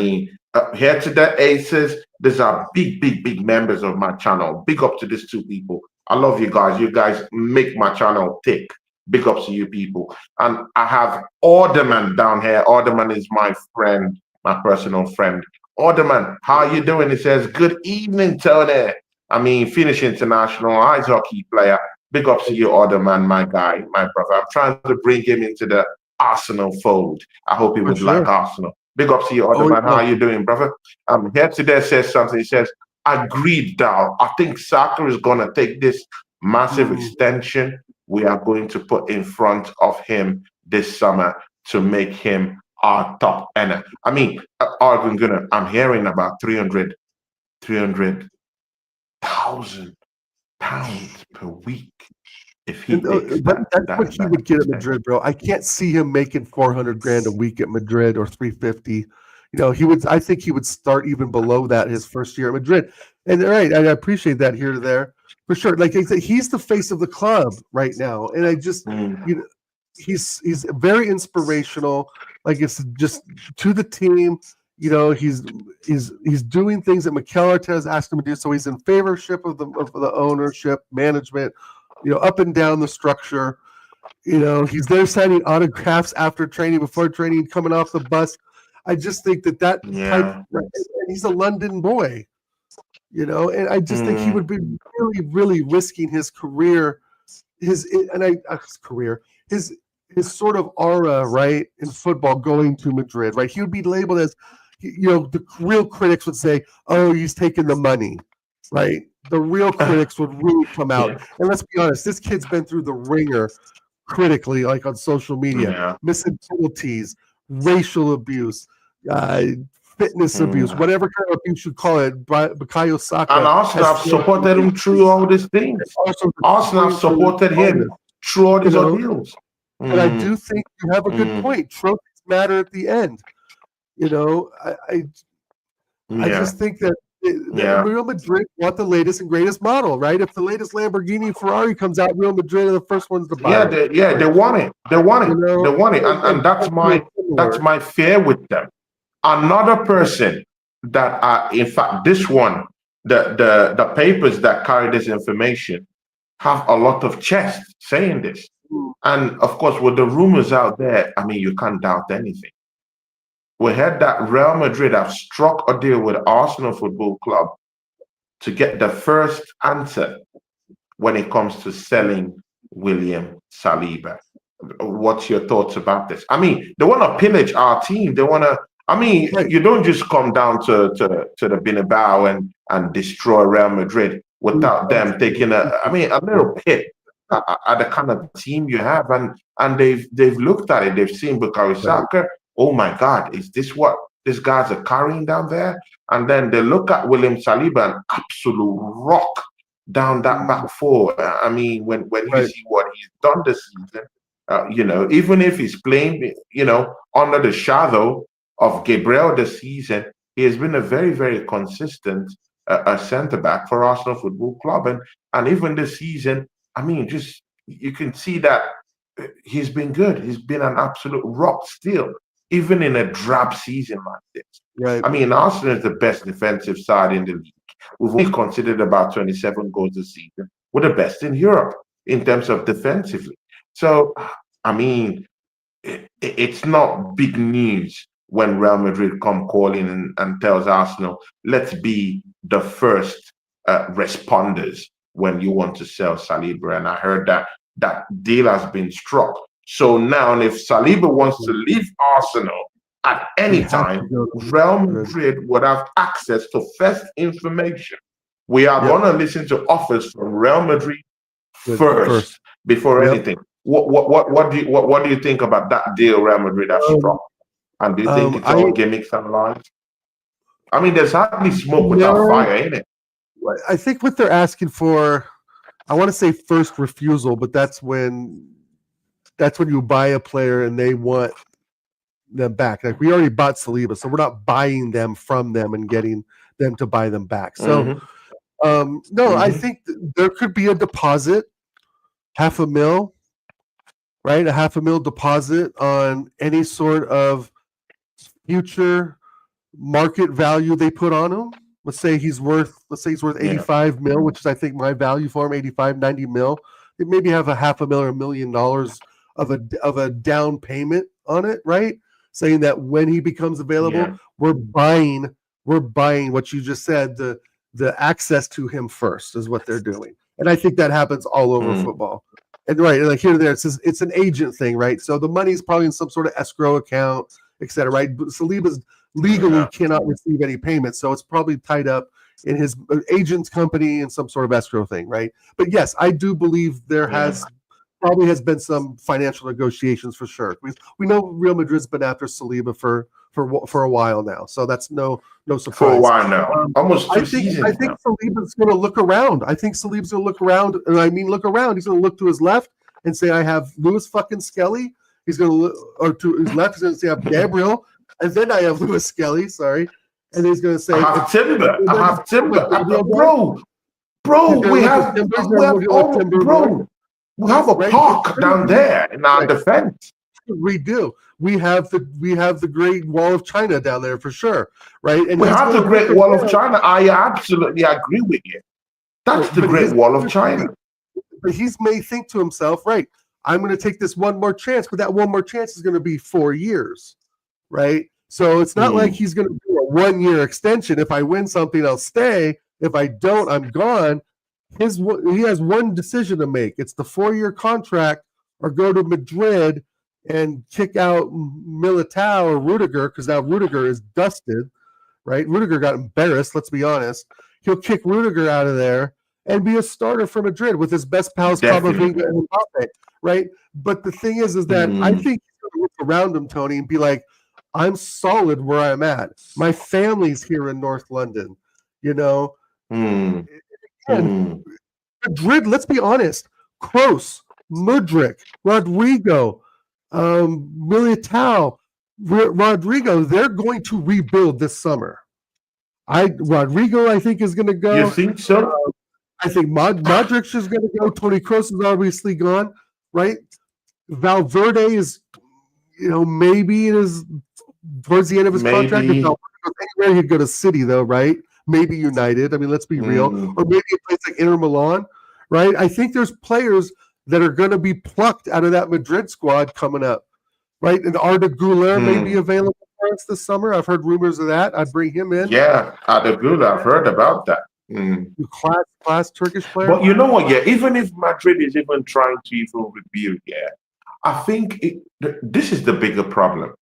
Here to the Aces. These are big, big, big members of my channel. Big up to these two people. I love you guys. You guys make my channel tick. Big ups to you people. And I have Orderman down here. Orderman is my friend, my personal friend. Orderman, how you doing? He says, good evening, Tony. I mean, Finnish international ice hockey player. Big ups to you, Orderman, my guy, my brother. I'm trying to bring him into the Arsenal fold. I hope he
For
would like
sure.
Arsenal. Big ups to you,
Oh,
Orderman. How
yeah.
you doing, brother? Here today says something. He says, agreed, Dal. I think Saka is going to take this massive extension we are going to put in front of him this summer to make him our top earner. I mean, I'm hearing about 300,000 pounds per week if he takes
But that's what he
that
would get at
extension.
Madrid, bro. I can't see him making 400 grand a week at Madrid or 350. He would. I think he would start even below that his first year at Madrid. And right, I appreciate that here to there for sure. Like I said, he's the face of the club right now, and I just, he's very inspirational. Like it's just to the team. He's doing things that Mikel Arteta asked him to do. So he's in favorship of the ownership, management. Up and down the structure. He's there signing autographs after training, before training, coming off the bus. I just think that type, and he's a London boy, and I just think he would be really, really risking his career, his sort of aura, right, in football going to Madrid, right? He would be labeled as, the real critics would say, oh, he's taking the money, right? The real critics would really come out. And let's be honest, this kid's been through the ringer critically, like on social media, missing penalties, racial abuse, fitness abuse, whatever kind of abuse you call it. Bukayo Saka.
And Arsenal have supported him through all these things. Arsenal have supported him through all these ordeals.
But I do think you have a good point. Trophies matter at the end. I just think that Real Madrid want the latest and greatest model, right? If the latest Lamborghini Ferrari comes out, Real Madrid are the first ones to buy it.
They want it. They want it. They want it. And that's my fear with them. Another person that in fact, this one, the papers that carry this information have a lot of chest saying this. And of course, with the rumors out there, I mean, you can't doubt anything. We heard that Real Madrid have struck a deal with Arsenal Football Club to get the first answer when it comes to selling William Saliba. What's your thoughts about this? I mean, they want to pillage our team. They want to. I mean, you don't just come down to the Bernabeu and destroy Real Madrid without them taking a little pit at the kind of team you have, and they've looked at it. They've seen Bukayo Saka. Oh my God, is this what these guys are carrying down there? And then they look at William Saliba, an absolute rock down that back four. I mean, when you see what he's done this season, even if he's playing, under the shadow of Gabriel this season, he has been a very, very consistent centre back for Arsenal Football Club, and even this season, I mean, just you can see that he's been good. He's been an absolute rock still, even in a drab season like this.
Right.
I mean, Arsenal is the best defensive side in the league. We've only conceded about 27 goals this season. We're the best in Europe in terms of defensively. So, I mean, it's not big news when Real Madrid come calling and tells Arsenal, let's be the first responders when you want to sell Saliba. And I heard that deal has been struck. So now, if Saliba wants to leave Arsenal at any time, Real Madrid would have access to first information. We are going to listen to offers from Real Madrid first before anything. What do you think about that deal Real Madrid have struck? And do you think it's all gimmicks and lies? I mean, there's hardly smoke without fire, ain't it?
I think what they're asking for, I want to say first refusal, but that's when you buy a player and they want them back. Like we already bought Saliba, so we're not buying them from them and getting them to buy them back. So, I think there could be a deposit, $500,000, right? A $500,000 deposit on any sort of future market value they put on them, let's say he's worth 85 mil, which is I think my value for him, 85, 90 mil. They maybe have a half a mil or $1 million of a down payment on it, right? Saying that when he becomes available, we're buying what you just said, the access to him first is what they're doing. And I think that happens all over football. And right, like here and there, it says it's an agent thing, right? So the money's probably in some sort of escrow account, et cetera, right? But Saliba's legally cannot receive any payments, so it's probably tied up in his agent's company in some sort of escrow thing, right? But yes, I do believe there has been some financial negotiations for sure. We know Real Madrid's been after Saliba for a while now, so that's no surprise.
For a while now, almost 2 seasons.
I think Saliba's going to look around. I think Saliba's going to look around, and I mean look around. He's going to look to his left and say, "I have Lewis fucking Skelly." He's going to look, or to his left, he's going to say, "I have Gabriel," and then I have Lewis Skelly. Sorry, and he's going to say,
"I have Timber." Bro. We have a park down there in our defense.
We do. We have the Great Wall of China down there for sure, right? And
we have the Great Wall of China. I absolutely agree with you. That's the Great Wall of China.
But he may think to himself, right, I'm going to take this one more chance, but that one more chance is going to be 4 years, right? So it's not like he's going to do a 1-year extension. If I win something, I'll stay. If I don't, I'm gone. He has one decision to make. It's the 4-year contract or go to Madrid and kick out Militao or Rudiger, because now Rudiger is dusted, right? Rudiger got embarrassed, let's be honest. He'll kick Rudiger out of there and be a starter for Madrid with his best pals, Camavinga and Mbappe, right? But the thing is that I think he's going to look around him, Tony, and be like, I'm solid where I'm at. My family's here in North London, you know? And Madrid, let's be honest, Kroos, Mudryk, Rodrigo, Militao, Rodrigo, they're going to rebuild this summer. Rodrigo, I think, is going to go.
You think so?
I think Modric is going to go. Toni Kroos is obviously gone, right? Valverde is, maybe it is towards the end of his contract. If Valverde goes anywhere, he'd go to City, though, right? Maybe United. I mean, let's be real. Or maybe a place like Inter Milan, right? I think there's players that are going to be plucked out of that Madrid squad coming up, right? And Arda Güler may be available for us this summer. I've heard rumors of that. I'd bring him in.
Yeah, Arda Güler. I've heard about that.
Class Turkish player.
But you know what? Yeah, even if Madrid is even trying to even rebuild, I think this is the bigger problem.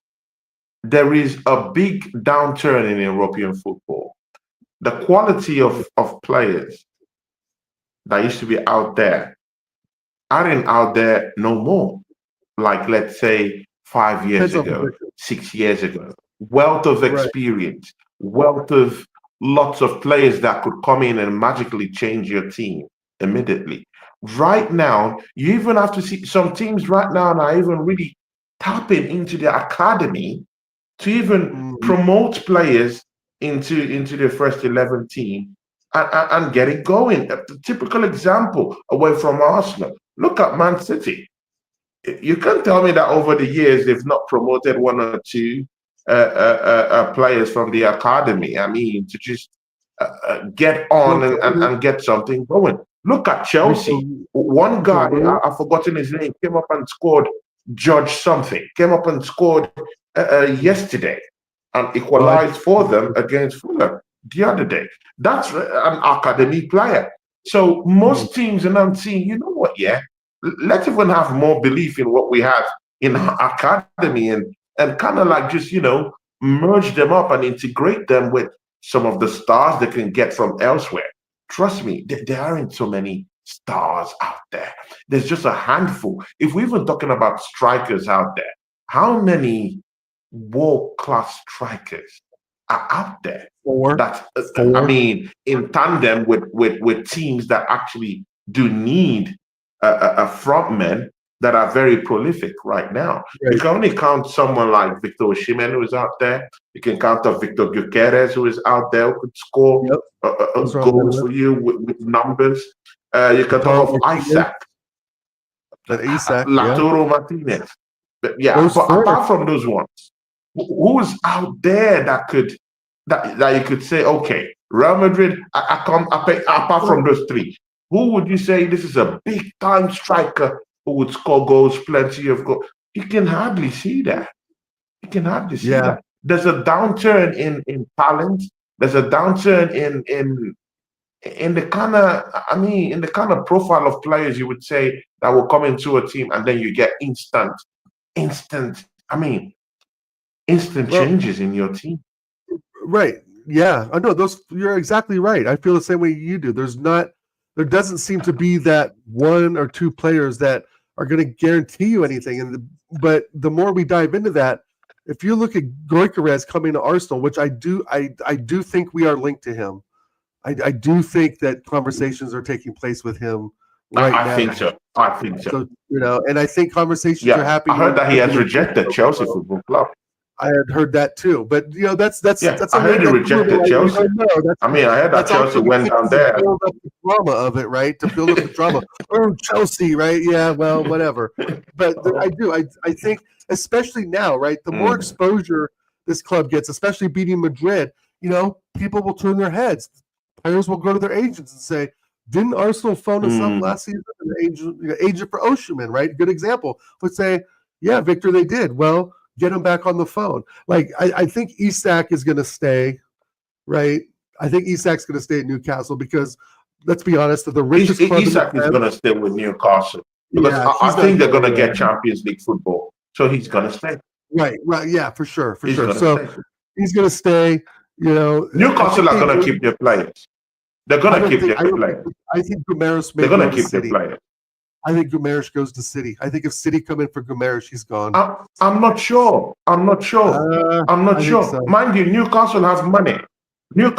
There is a big downturn in European football. The quality of players that used to be out there aren't out there no more. Like, let's say 5 years ago, 6 years ago. Wealth of experience, wealth of lots of players that could come in and magically change your team immediately. Right now, you even have to see some teams right now are even really tapping into the academy to even promote players into the first 11 team and get it going. A typical example away from Arsenal. Look at Man City. You can't tell me that over the years they've not promoted one or two players from the academy. I mean, to just get on and get something going. Look at Chelsea. One guy, I've forgotten his name, came up and scored Judge something, came up and scored yesterday and equalized for them against Fulham the other day. That's an academy player. So most teams, and I'm seeing, you know what, let's even have more belief in what we have in our academy and kind of like just, merge them up and integrate them with some of the stars they can get from elsewhere. Trust me, there aren't so many stars out there. There's just a handful. If we're even talking about strikers out there, how many world-class strikers are out there?
Four.
I mean, in tandem with teams that actually do need a frontman that are very prolific right now. Right. You can only count someone like Victor Osimhen, who is out there. You can count Victor Gyökeres, who is out there, who could score goals for you with numbers. You can talk of Isaac. Lautaro Martinez. But apart from those ones, who's out there that you could say, okay, Real Madrid, apart from those three, who would you say this is a big time striker who would score goals, plenty of goals? You can hardly see that. You can hardly see
Yeah.
that. There's a downturn in talent. There's a downturn in the kind of, in the kind of profile of players you would say that will come into a team and then you get instant, instant
Well,
changes in your team.
right. Yeah. I know those. You're exactly right. I feel the same way you do. There doesn't seem to be that one or two players that are going to guarantee you anything. But the more we dive into that, if you look at Gyökeres coming to Arsenal, which I do think we are linked to him. I do think that conversations are taking place with him right now.
I think so.
So, and I think conversations are happening.
I heard that he has rejected Chelsea Football Club.
I had heard that too, but that's
I heard he rejected Chelsea. I heard that Chelsea went down there.
To build up the drama of it, right? To build up the drama. Oh, Chelsea, right? Yeah, well, whatever. But I think, especially now, right? The more exposure this club gets, especially beating Madrid, people will turn their heads. Players will go to their agents and say, "Didn't Arsenal phone us up last season?" The agent for Osimhen, right? Good example. Would say, "Yeah, Victor, they did." Well, get him back on the phone. Like, I think Isak is going to stay, right? I think Isak's going to stay at Newcastle because, let's be honest, the richest club
Isak is going to stay with Newcastle because I think they're going to get Champions League football, so he's going to stay.
Right, yeah, for sure. So he's going to stay.
Newcastle are going to keep their players. They're going to keep their players.
I think Guimaraes
they're going to keep their players.
I think Guimaraes goes to City. I think if City come in for Guimaraes, he's gone.
I'm not sure. So. Mind you, Newcastle have money. They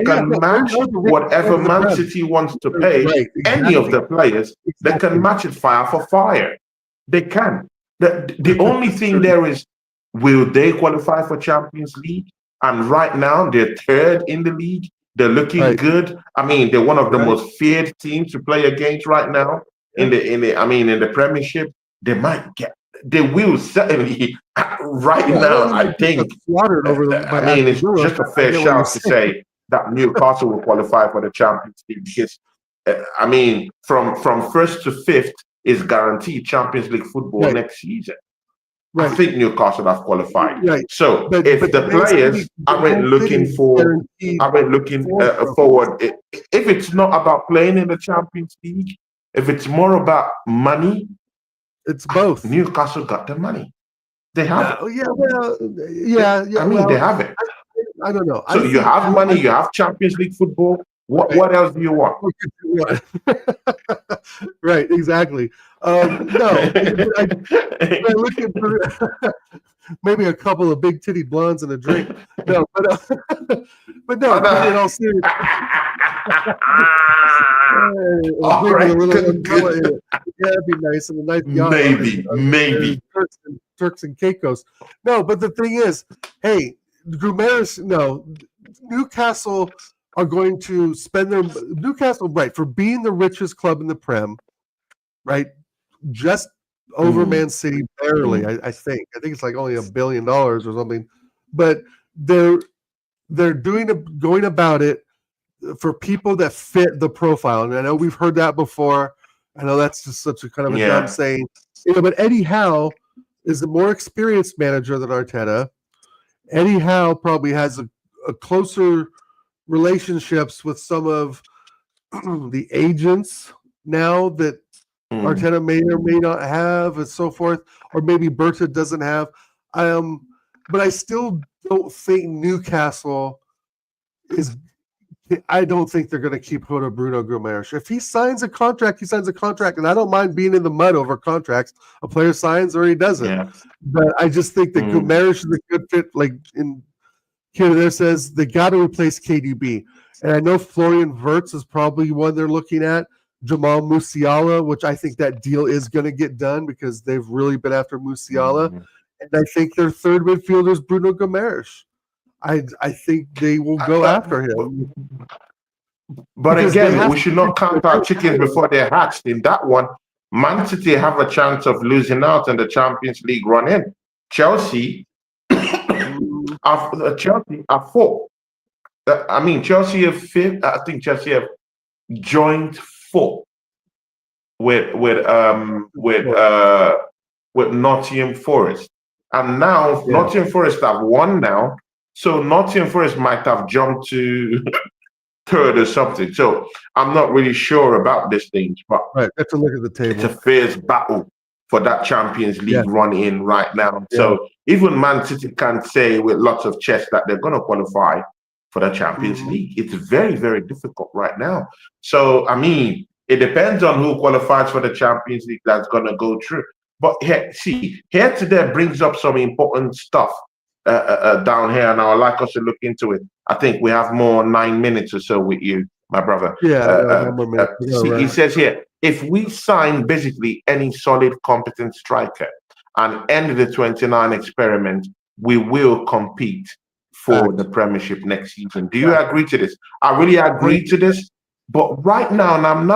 can match whatever Man City wants to pay. Any of the players, they can match it fire for fire. They can. The only thing there is, will they qualify for Champions League? And right now, they're third in the league. They're looking good. They're one of the most feared teams to play against right now. In the Premiership, they will certainly. Right now, I think. It's just a fair shout to say that Newcastle will qualify for the Champions League because, from first to fifth is guaranteed Champions League football next season. I think Newcastle have qualified. So if the players aren't looking forward, if it's not about playing in the Champions League. If it's more about money,
it's both.
Newcastle got the money. They have it.
They
have it.
I don't know.
So you have money, you have Champions League football. What else do you want?
Right, exactly. No, I look at maybe a couple of big titty blondes and a drink. No, but no. In all seriousness, it'd be nice and a nice yacht.
Maybe.
Turks and Caicos. No, but the thing is, hey, Guimaraes. No, Newcastle are going to spend for being the richest club in the Prem, right? Just over Man City, barely. I think it's like only $1 billion or something, but they're going about it for people that fit the profile. And I know we've heard that before. I know that's just such a kind of a dumb saying, but Eddie Howe is a more experienced manager than Arteta. Eddie Howe probably has a closer relationships with some of the agents now that Arteta may or may not have, and so forth, or maybe Berta doesn't have. But I still don't think Newcastle is. I don't think they're going to keep hold of Bruno Guimaraes. If he signs a contract, he signs a contract, and I don't mind being in the mud over contracts. A player signs or he doesn't. Yeah. But I just think that Guimaraes is a good fit. Like in here, there says they got to replace KDB, and I know Florian Wirtz is probably one they're looking at. Jamal Musiala, which I think that deal is going to get done because they've really been after Musiala, and I think their third midfielder is Bruno Guimaraes. I think they will go after him.
But because again, we should not count our chickens before they're hatched. In that one, Man City have a chance of losing out in the Champions League run-in. Chelsea are four. I mean, Chelsea have fifth. I think Chelsea have joint fourth with with um with uh with Nottingham Forest, and now
Yeah.
Nottingham Forest have won now, so Nottingham Forest might have jumped to third or something. So I'm not really sure about this thing, but
Right. Have to look at the
it's a
table.
fierce battle for that Champions
Yeah.
League run in right now.
Yeah.
So even Man City can say with lots of chest that they're going to qualify for the Champions
Mhm.
League. It's very, very difficult right now. So, I mean, it depends on who qualifies for the Champions League that's going to go through. But here, see, here to there brings up some important stuff down here, and I would like us to look into it. I think we have more 9 minutes or so with you, my brother.
Yeah, I know, 9 more minutes.
See, he says here, if we sign basically any solid, competent striker and end the 29 experiment, we will compete for the Premiership next season. Do you agree to this? I really agree to this. But right now, and I'm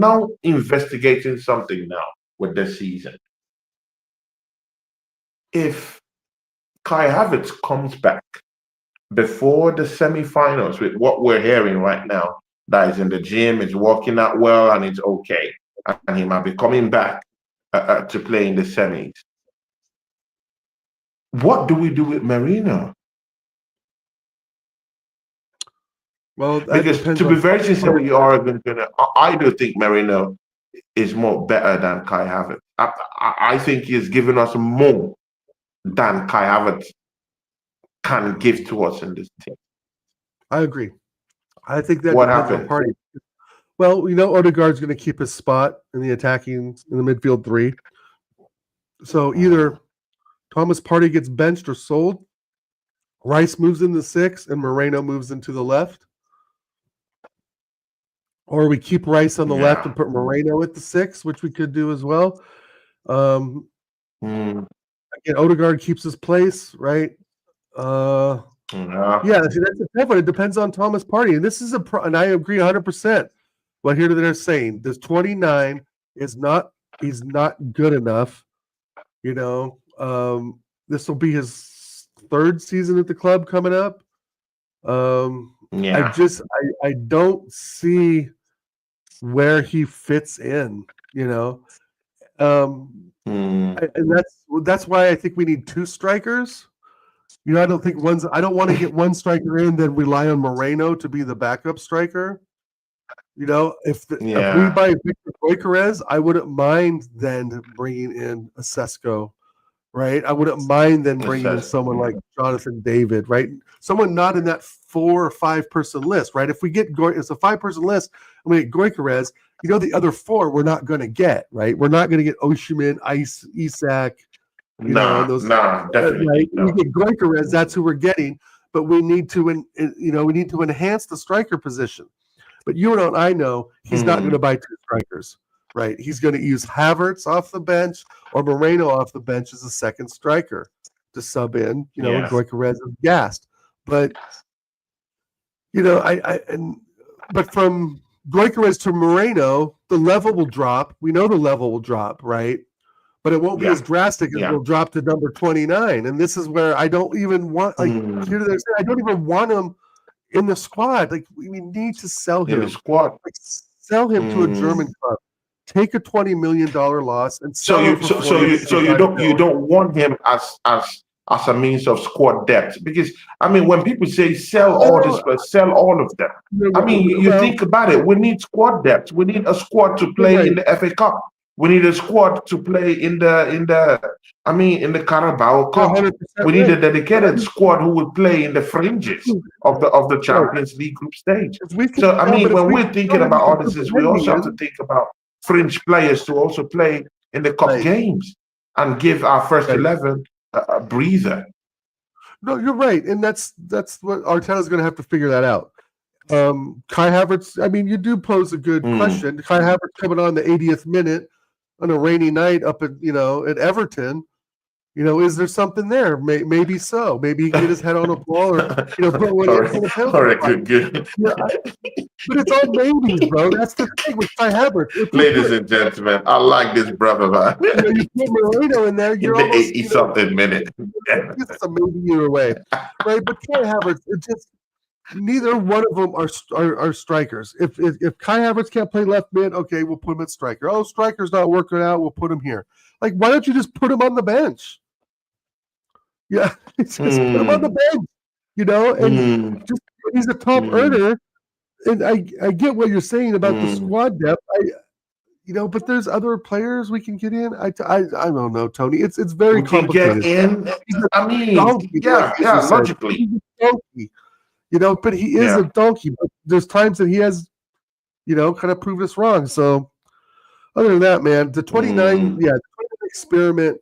now investigating something now with this season. If Kai Havertz comes back before the semi-finals with what we're hearing right now, that is in the gym, it's working out well, and it's okay, and he might be coming back to play in the semis. What do we do with Marino?
Well,
because to be very sincere with you, Oregon, I do think Marino is more better than Kai Havertz. I think he's given us more than Kai Havertz can give to us in this team.
I agree. I think that
What
depends
happened?
on Partey. Well, Odegaard's going to keep his spot in the attacking in the midfield three. So either Thomas Partey gets benched or sold, Rice moves into 6, and Moreno moves into the left. Or we keep Rice on the left and put Moreno at the 6, which we could do as well. Again, Odegaard keeps his place, right? Yeah, see, that's a tough one. It depends on Thomas Partey, and this is and I agree 100%. What here they're saying, this 29 is not. He's not good enough. This will be his 3rd season at the club coming up. I don't see where he fits in. And that's why I think we need 2 strikers. I don't think I don't want to get one striker in, then rely on Moreno to be the backup striker. If we buy Victor Gyökeres, I wouldn't mind then bringing in a Sesko, right? I wouldn't mind then bringing in someone like Jonathan David, right? Someone not in that 4 or 5 person list, right? If we get it's a 5-person list and we get Gyökeres, the other 4 we're not going to get, right? We're not going to get Osimhen, Isak.
Definitely.
Right? We get Gyökeres, that's who we're getting, but we need to, enhance the striker position. But I know he's not going to buy 2 strikers, right? He's going to use Havertz off the bench or Moreno off the bench as a second striker to sub in. Gyökeres is gassed, but but from Gyökeres to Moreno, the level will drop. We know the level will drop, right? But it won't be as drastic as it'll drop to number 29. And this is where I don't even want, I don't even want him in the squad. Like, we need to sell him.
In the squad.
Sell him to a German club. Take a $20 million loss and sell him for
you don't want him as a means of squad depth, because when people say sell all of them, you think about it. We need squad depth. We need a squad to play in the FA Cup. We need a squad to play in the Carabao Cup. We need a dedicated squad who will play in the fringes of the Champions League group stage. So when we're thinking about all this, we also have to think about fringe players to also play in the cup games and give our first 11 a breather.
No, you're right, and that's what Arteta's going to have to figure that out. Kai Havertz, you do pose a good question. Kai Havertz coming on the 80th minute on a rainy night up at at Everton. Is there something there? Maybe so. Maybe he can get his head on a ball or put one in the penalty.
Good.
But it's all maybes, bro. That's the thing with Kai Havertz.
Ladies and gentlemen, I like this brother, man.
You put Moreno in there, you're
in the 80-something minute.
It's a maybe either way, right? But Kai Havertz, neither one of them are strikers. If Kai Havertz can't play left mid, okay, we'll put him at striker. Oh, striker's not working out, we'll put him here. Like, why don't you just put him on the bench? Yeah, just put him on the bench, and just he's a top earner. And I get what you're saying about the squad depth. But there's other players we can get in. I don't know, Tony. It's very complicated.
Can get in. I mean, logically.
He's a donkey, but he is a donkey. But there's times that he has, kind of proved us wrong. So other than that, man, the 29 experiment.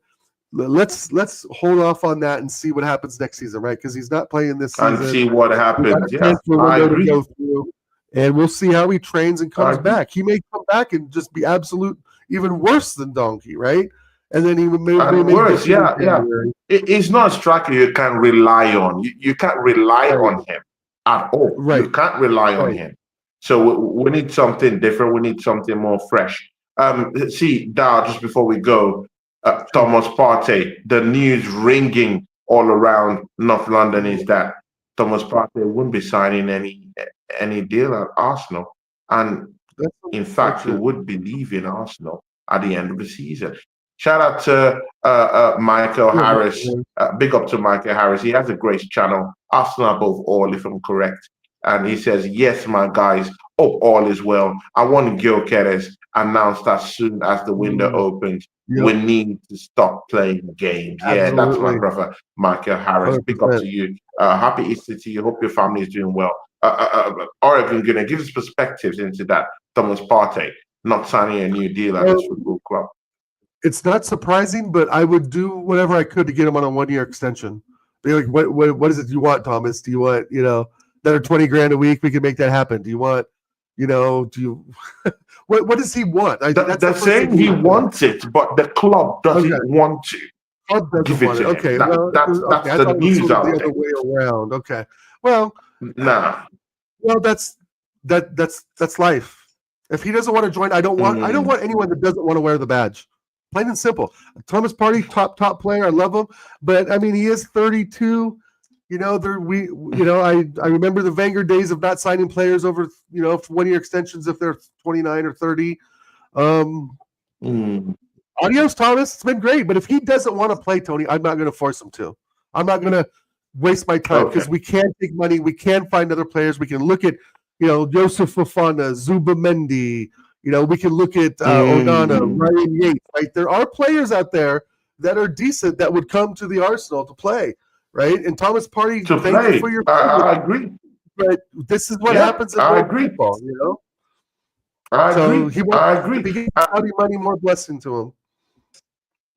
Let's hold off on that and see what happens next season, right? Because he's not playing this season.
And see what happens. Yeah, I agree.
And we'll see how he trains and comes back. He may come back and just be absolute, even worse than donkey, right? And then he may
worse. Yeah. He's not a striker you can rely on. You can't rely on him at all.
Right.
You can't rely on him. So we need something different. We need something more fresh. See, Dow, just before we go, Thomas Partey, the news ringing all around North London is that Thomas Partey wouldn't be signing any deal at Arsenal. And in fact, he would be leaving Arsenal at the end of the season. Shout out to Michael Harris. Big up to Michael Harris. He has a great channel, Arsenal above all, if I'm correct. And he says, yes, my guys, hope all is well. I want Gyökeres announced as soon as the window opens. Yep. We need to stop playing games. Absolutely. Yeah, that's my brother, Michael Harris. 100%. Big up to you. Happy Easter to you. Hope your family is doing well. Oregon going to give us perspectives into that. Thomas Partey not signing a new deal at this football club.
It's not surprising, but I would do whatever I could to get him on a 1-year extension. Be like, what is it you want, Thomas? Do you want, that are $20,000 a week? We can make that happen. Do you want, what does he want?
They're saying he wants it, but the club doesn't want to.
Club doesn't want it. Okay,
that's the news out there.
The other way around. Okay, well, well, that's life. If he doesn't want to join, I don't want anyone that doesn't want to wear the badge. Plain and simple. Thomas Partey, top player. I love him, but I mean, he is 32. I remember the Wenger days of not signing players over 1-year extensions if they're 29 or 30. Adios, Thomas. It's been great, but if he doesn't want to play, Tony, I'm not going to force him to. I'm not going to waste my time because we can take money. We can find other players. We can look at Joseph Fofana, Zubamendi. We can look at Onana, Ryan Yates. Right, there are players out there that are decent that would come to the Arsenal to play. Right, and Thomas Partey, thank you for your.
I agree,
but this is what happens in football.
I agree.
I agree. If he gets Saudi money, more blessing to him.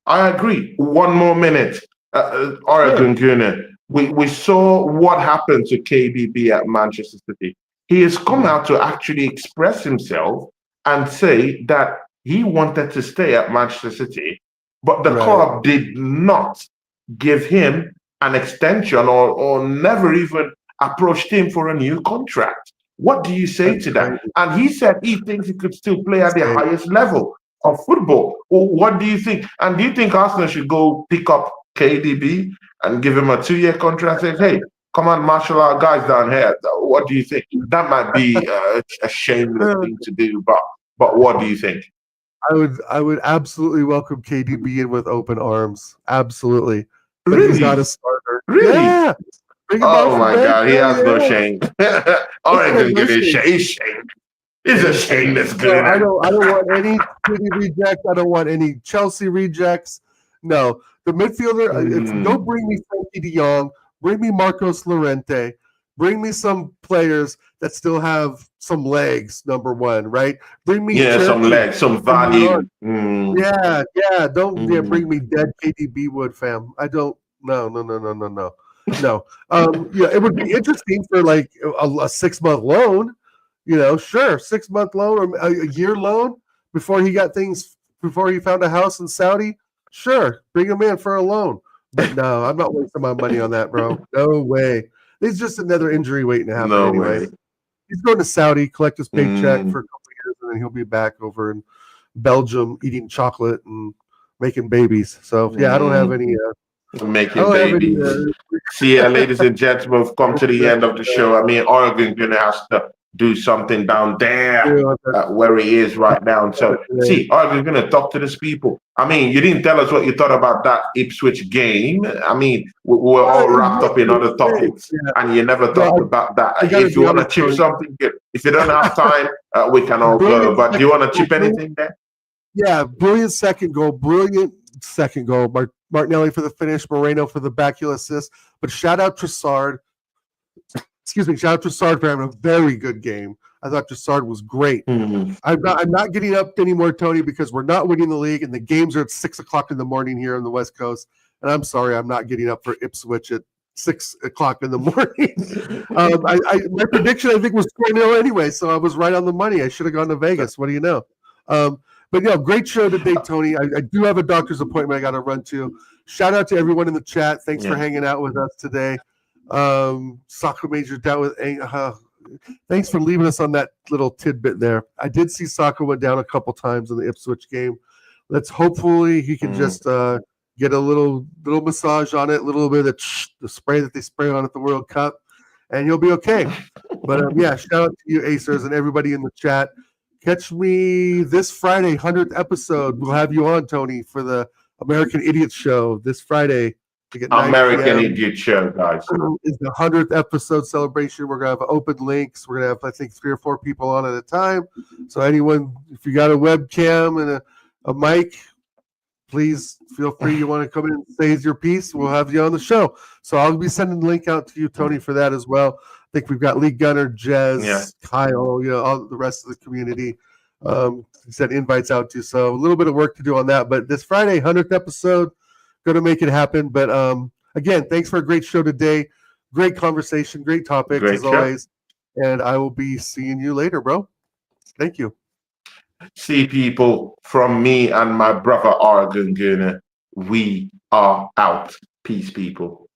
I agree. One more minute, Oregon Gunner. We saw what happened to KDB at Manchester City. He has come out to actually express himself and say that he wanted to stay at Manchester City, but the club did not give him an extension or never even approached him for a new contract. What do you say to that? And he said he thinks he could still play at the highest level of football. What do you think? And do you think Arsenal should go pick up KDB and give him a 2-year contract and say, hey, come on, marshal our guys down here? What do you think? That might be a shameless thing to do, but what do you think?
I would absolutely welcome KDB in with open arms. Absolutely. But
really?
He's not a starter.
Really?
Yeah.
Oh my God, he has no shame. Oregon is shame. He's a shameless good.
I don't want any City rejects. I don't want any Chelsea rejects. No. The midfielder, don't bring me Frankie de Jong, bring me Marcos Llorente, bring me some players that still have some legs, number one, right? Bring me
some legs, some value.
Yeah. Don't bring me dead KDB Wood, fam. I don't. No. No. It would be interesting for like a 6-month loan. Sure, 6-month loan or a year loan before he found a house in Saudi. Sure, bring him in for a loan. But no, I'm not wasting my money on that, bro. No way. It's just another injury waiting to happen anyway. He's going to Saudi, collect his paycheck for a couple of years, and then he'll be back over in Belgium eating chocolate and making babies. So, I don't have any...
making babies. See ya, ladies and gentlemen. We've come to the end of the show. I mean, Oregon gonna have to do something down there where he is right now. And so, see, Oregon's gonna talk to these people. I mean, you didn't tell us what you thought about that Ipswich game. I mean, we're all wrapped up in other topics, and you never talked about that. If you want to chip something, if you don't have time, we can all go. But do you want to chip anything there?
Yeah, brilliant second goal. Martinelli for the finish, Moreno for the backheel assist. But shout out Trossard. Shout out Trossard for having a very good game. I thought Trossard was great.
Mm-hmm.
I'm not getting up anymore, Tony, because we're not winning the league, and the games are at 6 o'clock in the morning here on the West Coast. And I'm sorry, I'm not getting up for Ipswich at 6 o'clock in the morning. My prediction, I think, was 4-0 anyway, so I was right on the money. I should have gone to Vegas. What do you know? But great show today, Tony. I do have a doctor's appointment I got to run to. Shout out to everyone in the chat. Thanks for hanging out with us today. Saka Major down with thanks for leaving us on that little tidbit there. I did see Saka went down a couple times in the Ipswich game. Let's hopefully he can just get a little massage on it, a little bit of the spray that they spray on at the World Cup, and you'll be okay. But shout out to you, Acers, and everybody in the chat. Catch me this Friday, 100th episode. We'll have you on, Tony, for the American Idiots show this Friday.
American Idiot Show, guys.
Is the 100th episode celebration. We're going to have open links. We're going to have, I think, 3 or 4 people on at a time. So anyone, if you got a webcam and a mic, please feel free. You want to come in and say your piece, we'll have you on the show. So I'll be sending the link out to you, Tony, for that as well. I think we've got Lee Gunner, Jez, Kyle, all the rest of the community. Sent invites out to. So a little bit of work to do on that. But this Friday, 100th episode, going to make it happen. But again, thanks for a great show today. Great conversation, great topics as always. And I will be seeing you later, bro. Thank you.
See, people, from me and my brother Oregon Gunner, we are out. Peace, people.